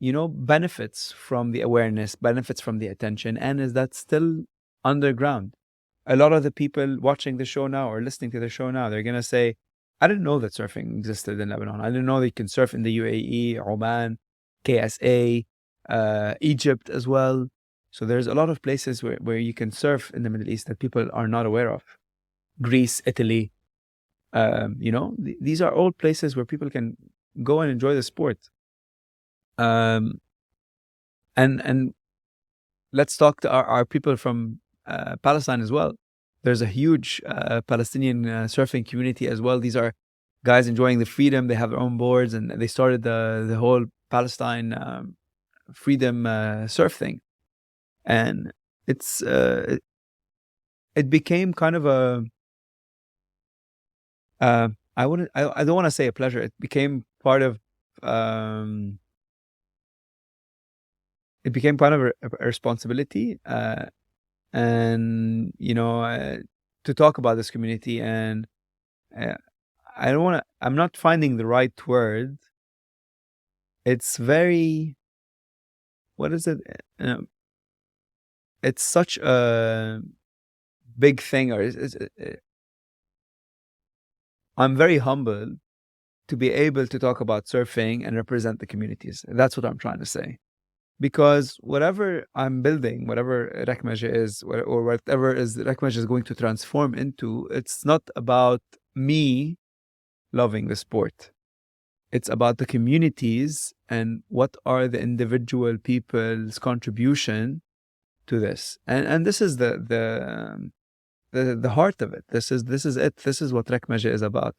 benefits from the awareness, benefits from the attention, and is that still underground. A lot of the people watching the show now or listening to the show now, they're going to say, I didn't know that surfing existed in Lebanon. I didn't know that you can surf in the UAE, Oman, KSA, Egypt as well. So there's a lot of places where you can surf in the Middle East that people are not aware of. Greece, Italy, these are all places where people can go and enjoy the sport. And let's talk to our people from Palestine as well. There's a huge Palestinian surfing community as well. These are guys enjoying the freedom. They have their own boards, and they started the whole Palestine freedom surf thing. And it's it became kind of a I don't want to say a pleasure. It became part of it became kind of a responsibility, and to talk about this community. And I'm not finding the right word. It's very, what is it? It's such a big thing, or I'm very humbled to be able to talk about surfing and represent the communities. That's what I'm trying to say. Because whatever I'm building, whatever Rakmajeh is, or whatever is Rakmajeh is going to transform into, it's not about me loving the sport. It's about the communities and what are the individual people's contribution to this. And this is the heart of it. This is it. This is what Rakmajeh is about.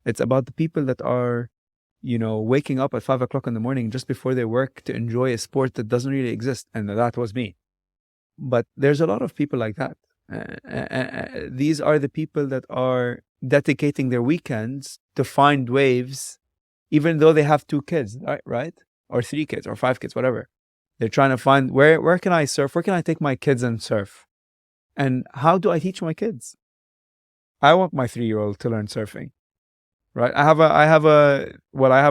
It's about the people that are, waking up at 5 o'clock in the morning just before they work to enjoy a sport that doesn't really exist. And that was me. But there's a lot of people like that. These are the people that are dedicating their weekends to find waves, even though they have 2 kids, right? Or 3 kids or 5 kids, whatever. They're trying to find where can I surf? Where can I take my kids and surf? And how do I teach my kids? I want my 3-year-old to learn surfing. Right. I have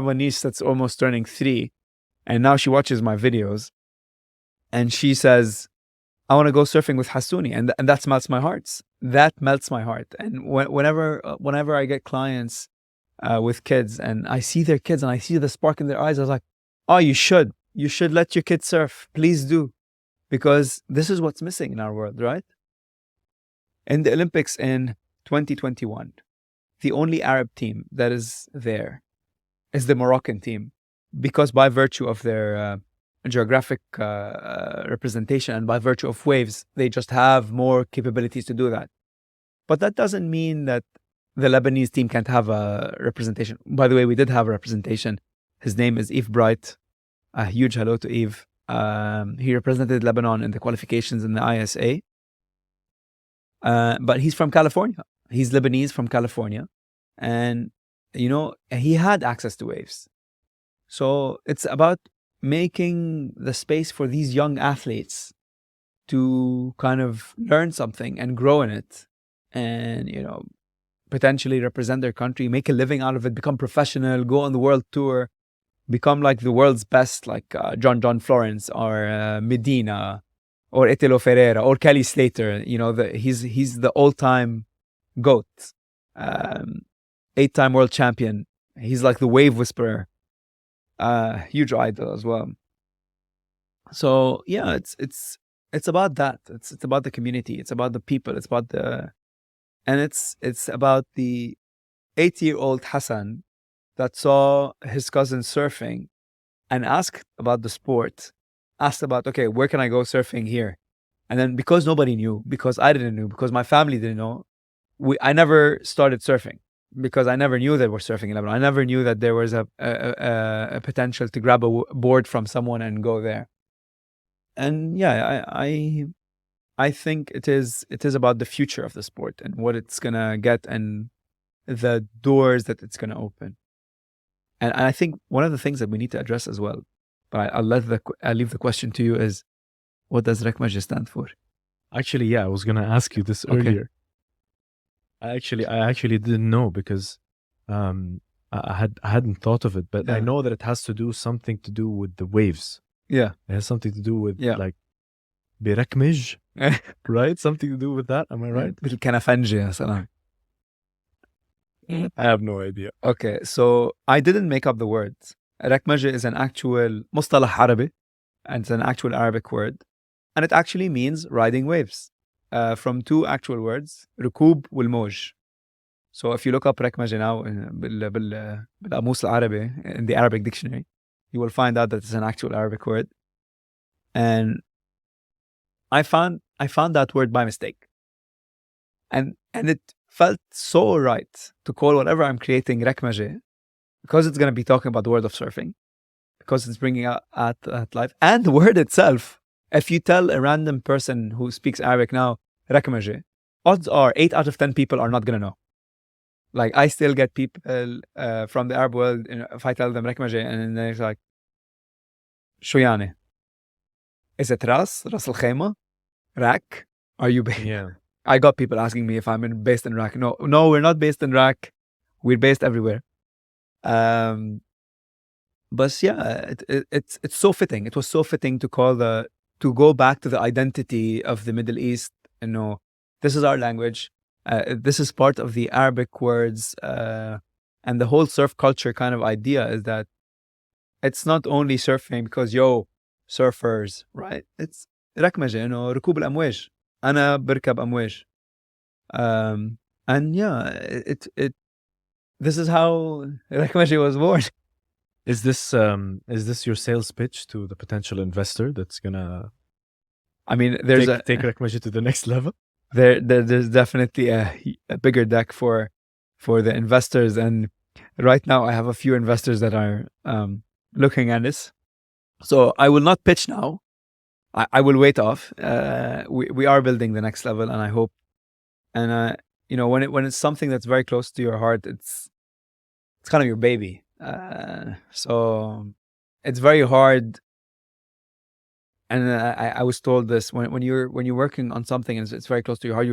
a niece that's almost turning 3, and now she watches my videos, and she says, "I want to go surfing with Hassouni," and that melts my heart. That melts my heart. And whenever I get clients with kids, and I see their kids, and I see the spark in their eyes, I was like, "Oh, you should let your kids surf. Please do," because this is what's missing in our world, right? In the Olympics in 2021. The only Arab team that is there is the Moroccan team, because by virtue of their geographic representation and by virtue of waves, they just have more capabilities to do that. But that doesn't mean that the Lebanese team can't have a representation. By the way, we did have a representation. His name is Yves Bright. A huge hello to Yves. He represented Lebanon in the qualifications in the ISA. But he's from California. He's Lebanese from California. And, he had access to waves. So it's about making the space for these young athletes to kind of learn something and grow in it. And, potentially represent their country, make a living out of it, become professional, go on the world tour, become like the world's best, like John Florence or Medina or Italo Ferreira or Kelly Slater. He's the all-time GOAT, 8-time world champion. He's like the wave whisperer, huge idol as well. So yeah, it's about that. It's about the community. It's about the people. It's about it's about the 8-year-old Hasan that saw his cousin surfing and asked about the sport, asked about, okay, where can I go surfing here? And then because nobody knew, because I didn't know, because my family didn't know, I never started surfing, because I never knew that we're surfing in Lebanon. I never knew that there was a potential to grab a board from someone and go there. And yeah, I think it is about the future of the sport and what it's gonna get and the doors that it's gonna open. And I think one of the things that we need to address as well, but I'll leave the question to you, is what does Rakmajeh stand for? Actually, yeah, I was gonna ask you this earlier. I actually didn't know, because I hadn't thought of it, but I know that it has something to do with the waves. Yeah, it has something to do with like Birakmij, right? Something to do with that. Am I right? بالكنفنجة يا سلام. I have no idea. Okay, so I didn't make up the words. Rakmajeh is an actual مصطلح عربي, and it's an actual Arabic word, and it actually means riding waves. From 2 actual words, ركوب والموج. So if you look up Rakmajeh now بالقاموس العربي, in the Arabic dictionary, you will find out that it's an actual Arabic word. And I found that word by mistake. And it felt so right to call whatever I'm creating Rakmajeh, because it's going to be talking about the world of surfing, because it's bringing out at life. And the word itself, if you tell a random person who speaks Arabic now, Rakmajeh, odds are 8 out of 10 people are not going to know. Like, I still get people from the Arab world, if I tell them Rakmajeh, and they're like, شو يعني? Is it Ras al Khaimah? Rak? Are you Yeah. I got people asking me if I'm based in Iraq. No, we're not based in Iraq. We're based everywhere. But yeah, it's so fitting. It was so fitting to go back to the identity of the Middle East. You know, this is our language. This is part of the Arabic words, and the whole surf culture kind of idea is that it's not only surfing because surfers, right? It's ركمجة, ركوب الأمواج. أنا بركب أمواج. And yeah, this is how Rakmajeh was born. Is this your sales pitch to the potential investor that's gonna I mean, there's take Rakmajeh to the next level? There's definitely a bigger deck for the investors, and right now I have a few investors that are looking at this. So I will not pitch now. I will wait off. We are building the next level, and I hope. And when it's something that's very close to your heart, it's kind of your baby. So it's very hard. And I was told this when you're working on something and it's very close to your heart,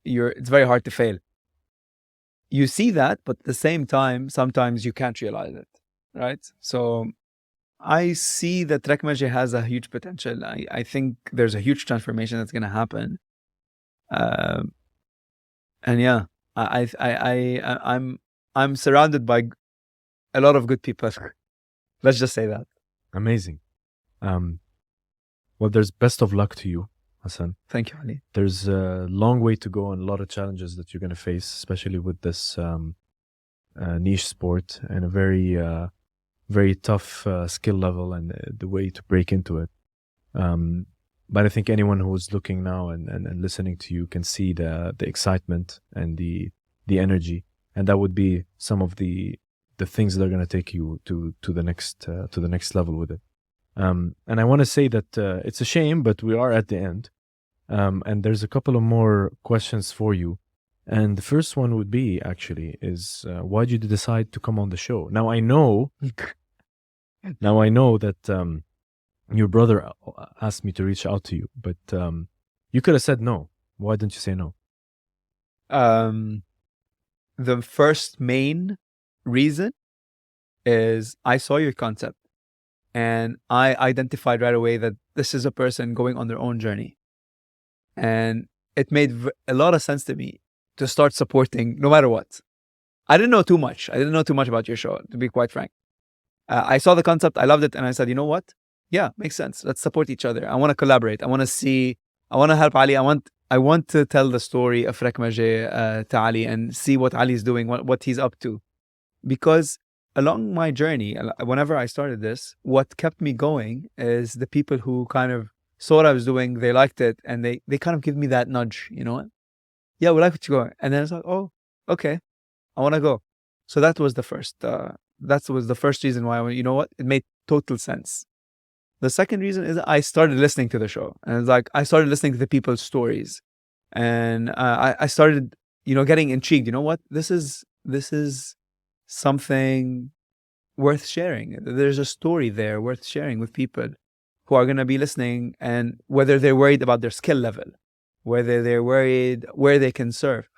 it's very hard to fail. You see that, but at the same time, sometimes you can't realize it, right? So I see that Rakmajeh has a huge potential. I think there's a huge transformation that's going to happen. And yeah, I'm surrounded by a lot of good people. Let's just say that. Amazing. Well, there's best of luck to you, Hasan. Thank you, Ali. There's a long way to go and a lot of challenges that you're going to face, especially with this niche sport and a very, very tough skill level and the way to break into it. But I think anyone who's looking now and listening to you can see the excitement and the energy, and that would be some of the things that are going to take you to the next level with it. And I want to say that it's a shame, but we are at the end. And there's a couple of more questions for you. And the first one would be is why did you decide to come on the show? Now I know that your brother asked me to reach out to you, but you could have said no. Why didn't you say no? The first main reason is I saw your concept and I identified right away that this is a person going on their own journey. And it made a lot of sense to me to start supporting no matter what. I didn't know too much. About your show, to be quite frank. I saw the concept, I loved it, and I said, you know what? Yeah, makes sense. Let's support each other. I want to collaborate. I want to help Ali. I want to tell the story of Rakmajeh to Ali and see what Ali is doing, what he's up to. Because along my journey, whenever I started this, what kept me going is the people who kind of saw what I was doing, they liked it, and they kind of give me that nudge, you know what? Yeah, we like what you're going. And then it's like, oh, okay, I want to go. So that was the first reason why I went, you know what? It made total sense. The second reason is I started listening to the show, and it's like I started listening to the people's stories, and I started, getting intrigued. You know what? This is something worth sharing. There's a story there worth sharing with people who are going to be listening, and whether they're worried about their skill level, whether they're worried where they can surf.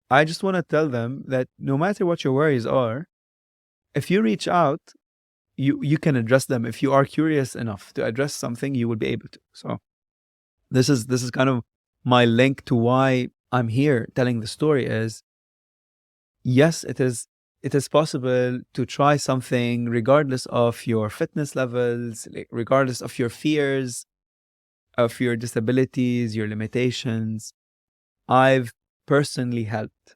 I just want to tell them that no matter what your worries are, if you reach out, you can address them. If you are curious enough to address something, you will be able to. So this is kind of my link to why I'm here telling the story is, yes, it is possible to try something regardless of your fitness levels, regardless of your fears, of your disabilities, your limitations. I've personally helped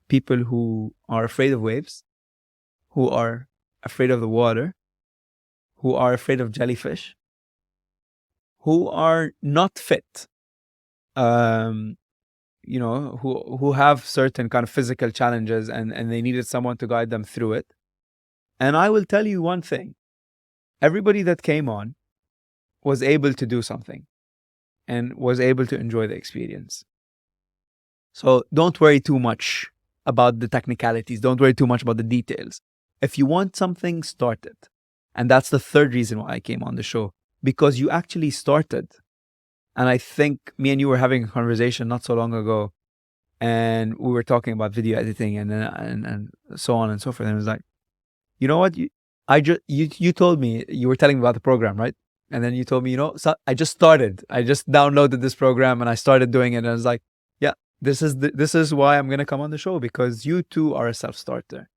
people who are afraid of waves, who are afraid of the water, who are afraid of jellyfish, who are not fit, you know, who have certain kind of physical challenges, and they needed someone to guide them through it. And I will tell you one thing: everybody that came on was able to do something and was able to enjoy the experience. So don't worry too much about the technicalities. Don't worry too much about the details. If you want something, start it. And that's the third reason why I came on the show, because you actually started. And I think me and you were having a conversation not so long ago, and we were talking about video editing and so on and so forth. And it was like, you know what? You told me, you were telling me about the program, right? And then you told me, so I just started. I just downloaded this program and I started doing it. And I was like, yeah, this is why I'm gonna come on the show, because you too are a self-starter.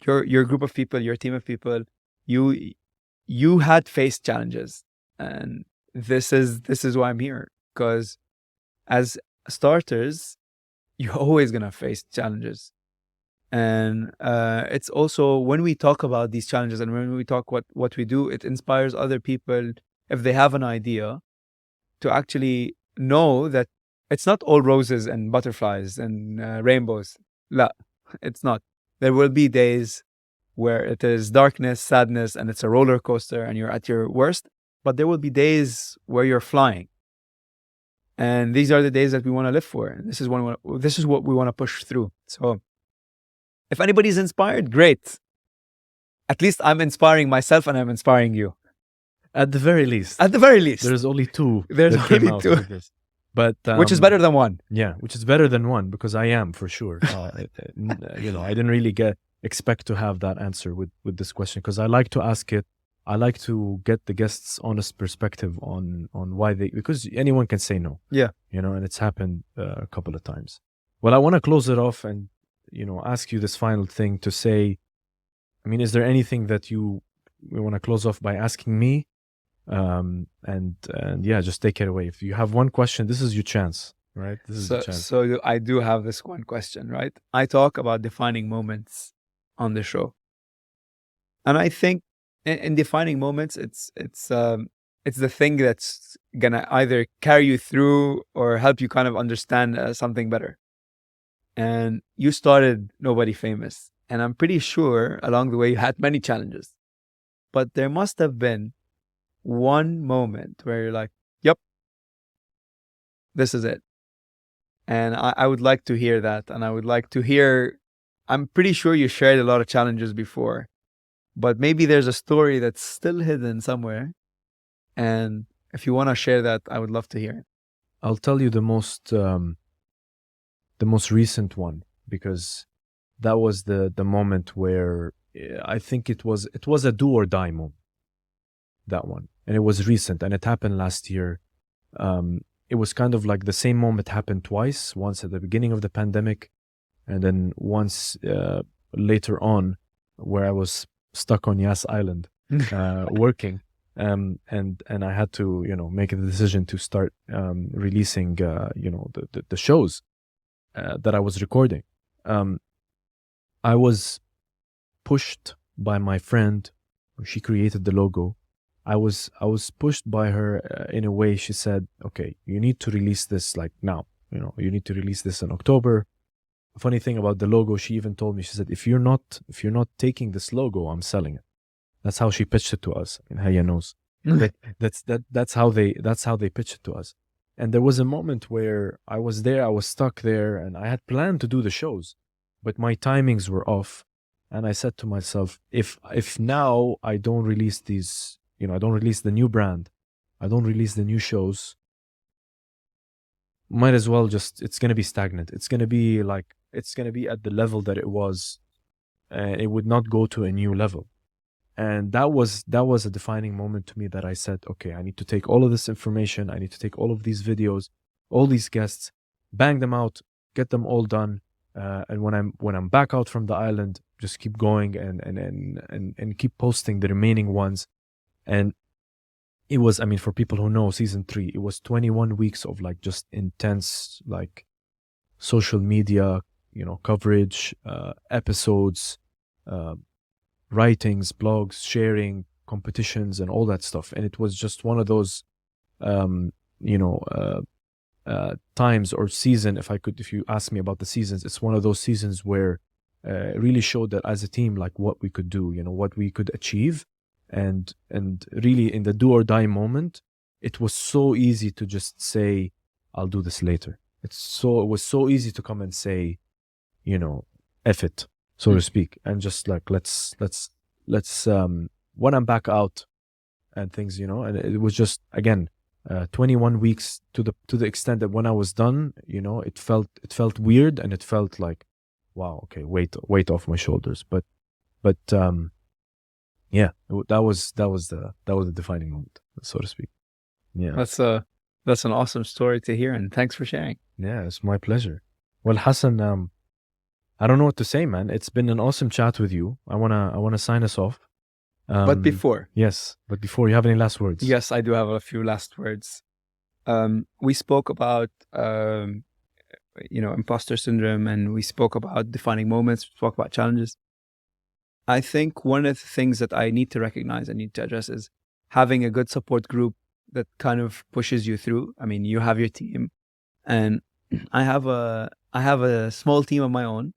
Your group of people, your team of people, you had faced challenges, and this is why I'm here. Because as starters, you're always gonna face challenges. And it's also, when we talk about these challenges and when we talk what we do, it inspires other people, if they have an idea, to actually know that it's not all roses and butterflies and rainbows. La, it's not. There will be days where it is darkness, sadness, and it's a roller coaster and you're at your worst. But there will be days where you're flying. And these are the days that we want to live for. And this is what we want to push through. So if anybody's inspired, great. At least I'm inspiring myself and I'm inspiring you. At the very least. At the very least. There's only two. There's that came only out two. of this. But, which is better than one. Yeah, which is better than one, because I am, for sure. I didn't really expect to have that answer with this question, because I like to ask it. I like to get the guests' honest perspective on why because anyone can say no. Yeah. And it's happened a couple of times. Well, I want to close it off and, ask you this final thing to say. I mean, is there anything that we want to close off by asking me? And yeah, just take it away. If you have one question, this is your chance, right? This is the chance. So I do have this one question, right? I talk about defining moments on the show. And I think in defining moments, it's the thing that's gonna either carry you through or help you kind of understand something better. And you started Nobody Famous, and I'm pretty sure along the way you had many challenges, but there must have been one moment where you're like, yep, this is it. And I would like to hear that. And I would like to hear, I'm pretty sure you shared a lot of challenges before, but maybe there's a story that's still hidden somewhere. And if you want to share that, I would love to hear it. I'll tell you the most recent one, because that was the moment where I think it was a do or die moment. That one. And it was recent, and it happened last year. It was kind of like the same moment happened twice, once at the beginning of the pandemic, and then once later on, where I was stuck on Yas Island working. And I had to, make a decision to start releasing, the shows that I was recording. I was pushed by my friend. She created the logo. I was pushed by her in a way. She said, okay, you need to release this like now. You need to release this in October. Funny thing about the logo, she even told me, she said, if you're not taking this logo, I'm selling it. That's how she pitched it to us. In Haya knows. That's how they pitched it to us. And there was a moment where I was there, I was stuck there, and I had planned to do the shows, but my timings were off. And I said to myself, if now I don't release these, I don't release the new brand, I don't release the new shows, might as well it's going to be stagnant. It's going to be at the level that it was. It would not go to a new level. And that was a defining moment to me, that I said, okay, I need to take all of this information. I need to take all of these videos, all these guests, bang them out, get them all done. And when I'm back out from the island, just keep going and keep posting the remaining ones. And it was, for people who know season 3, it was 21 weeks of like just intense, like social media, coverage, episodes, writings, blogs, sharing, competitions and all that stuff. And it was just one of those, you know, times or season. If you ask me about the seasons, it's one of those seasons where it really showed that as a team, like what we could do, you know, what we could achieve, and really in the do or die moment, it was so easy to just say, "I'll do this later." It was so easy to come and say, you know, F it, so to speak, and just like let's when I'm back out and things, you know. And it was just, again, 21 weeks to the extent that when I was done, you know, it felt weird, and it felt like, wow, okay, weight off my shoulders. But yeah, that was the defining moment, so to speak. Yeah, that's an awesome story to hear, and thanks for sharing. yeah, it's my pleasure. Well, Hasan, I don't know what to say, man. It's been an awesome chat with you. I wanna sign us off. But before you have any last words? Yes, I do have a few last words. We spoke about you know, imposter syndrome, and we spoke about defining moments, we spoke about challenges. I think one of the things that I need to recognize and need to address is having a good support group that kind of pushes you through. I mean, you have your team, and I have a small team of my own.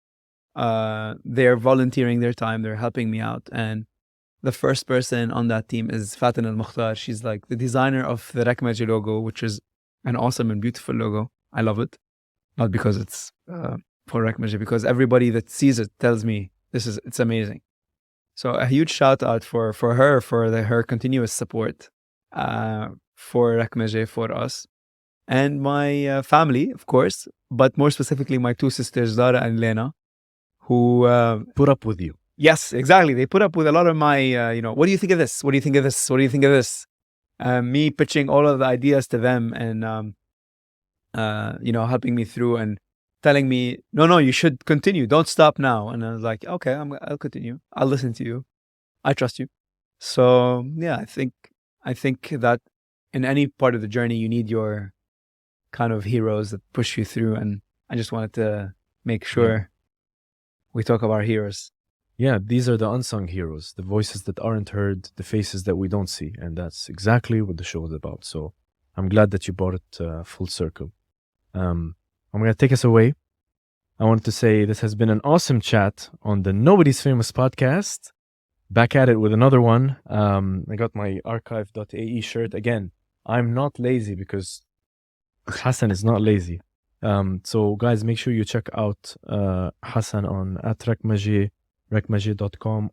They're volunteering their time, they're helping me out, and the first person on that team is Fatin Al-Mukhtar. She's like the designer of the Rakmajeh logo, which is an awesome and beautiful logo. I love it. Not because it's for Rakmajeh, because everybody that sees it tells me it's amazing. So a huge shout out for her, for her continuous support for Rakmajeh, for us. And my family, of course, but more specifically my two sisters, Zara and Lena, who put up with you. Yes, exactly. They put up with a lot of my, you know, what do you think of this? What do you think of this? What do you think of this? Me pitching all of the ideas to them, and, you know, helping me through and telling me, no, you should continue. Don't stop now. And I was like, okay, I'll continue. I'll listen to you. I trust you. So yeah, I think that in any part of the journey, you need your kind of heroes that push you through. And I just wanted to make sure we talk about our heroes. Yeah, these are the unsung heroes, the voices that aren't heard, the faces that we don't see. And that's exactly what the show is about. So I'm glad that you brought it full circle. I'm going to take us away. I wanted to say this has been an awesome chat on the Nobody's Famous podcast. Back at it with another one. I got my archive.ae shirt. Again, I'm not lazy because Hasan is not lazy. So guys, make sure you check out Hasan on @Rakmajeh, rakmajeh.com,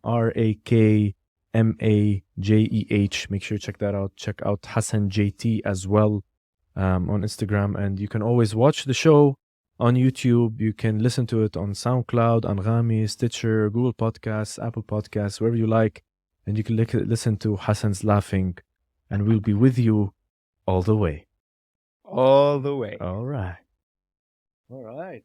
RAKMAJEH. Make sure you check that out. Check out Hasan JT as well on Instagram. And you can always watch the show on YouTube. You can listen to it on SoundCloud, Anghami, Stitcher, Google Podcasts, Apple Podcasts, wherever you like. And you can listen to Hasan's laughing, and we'll be with you all the way. All the way. All right. All right.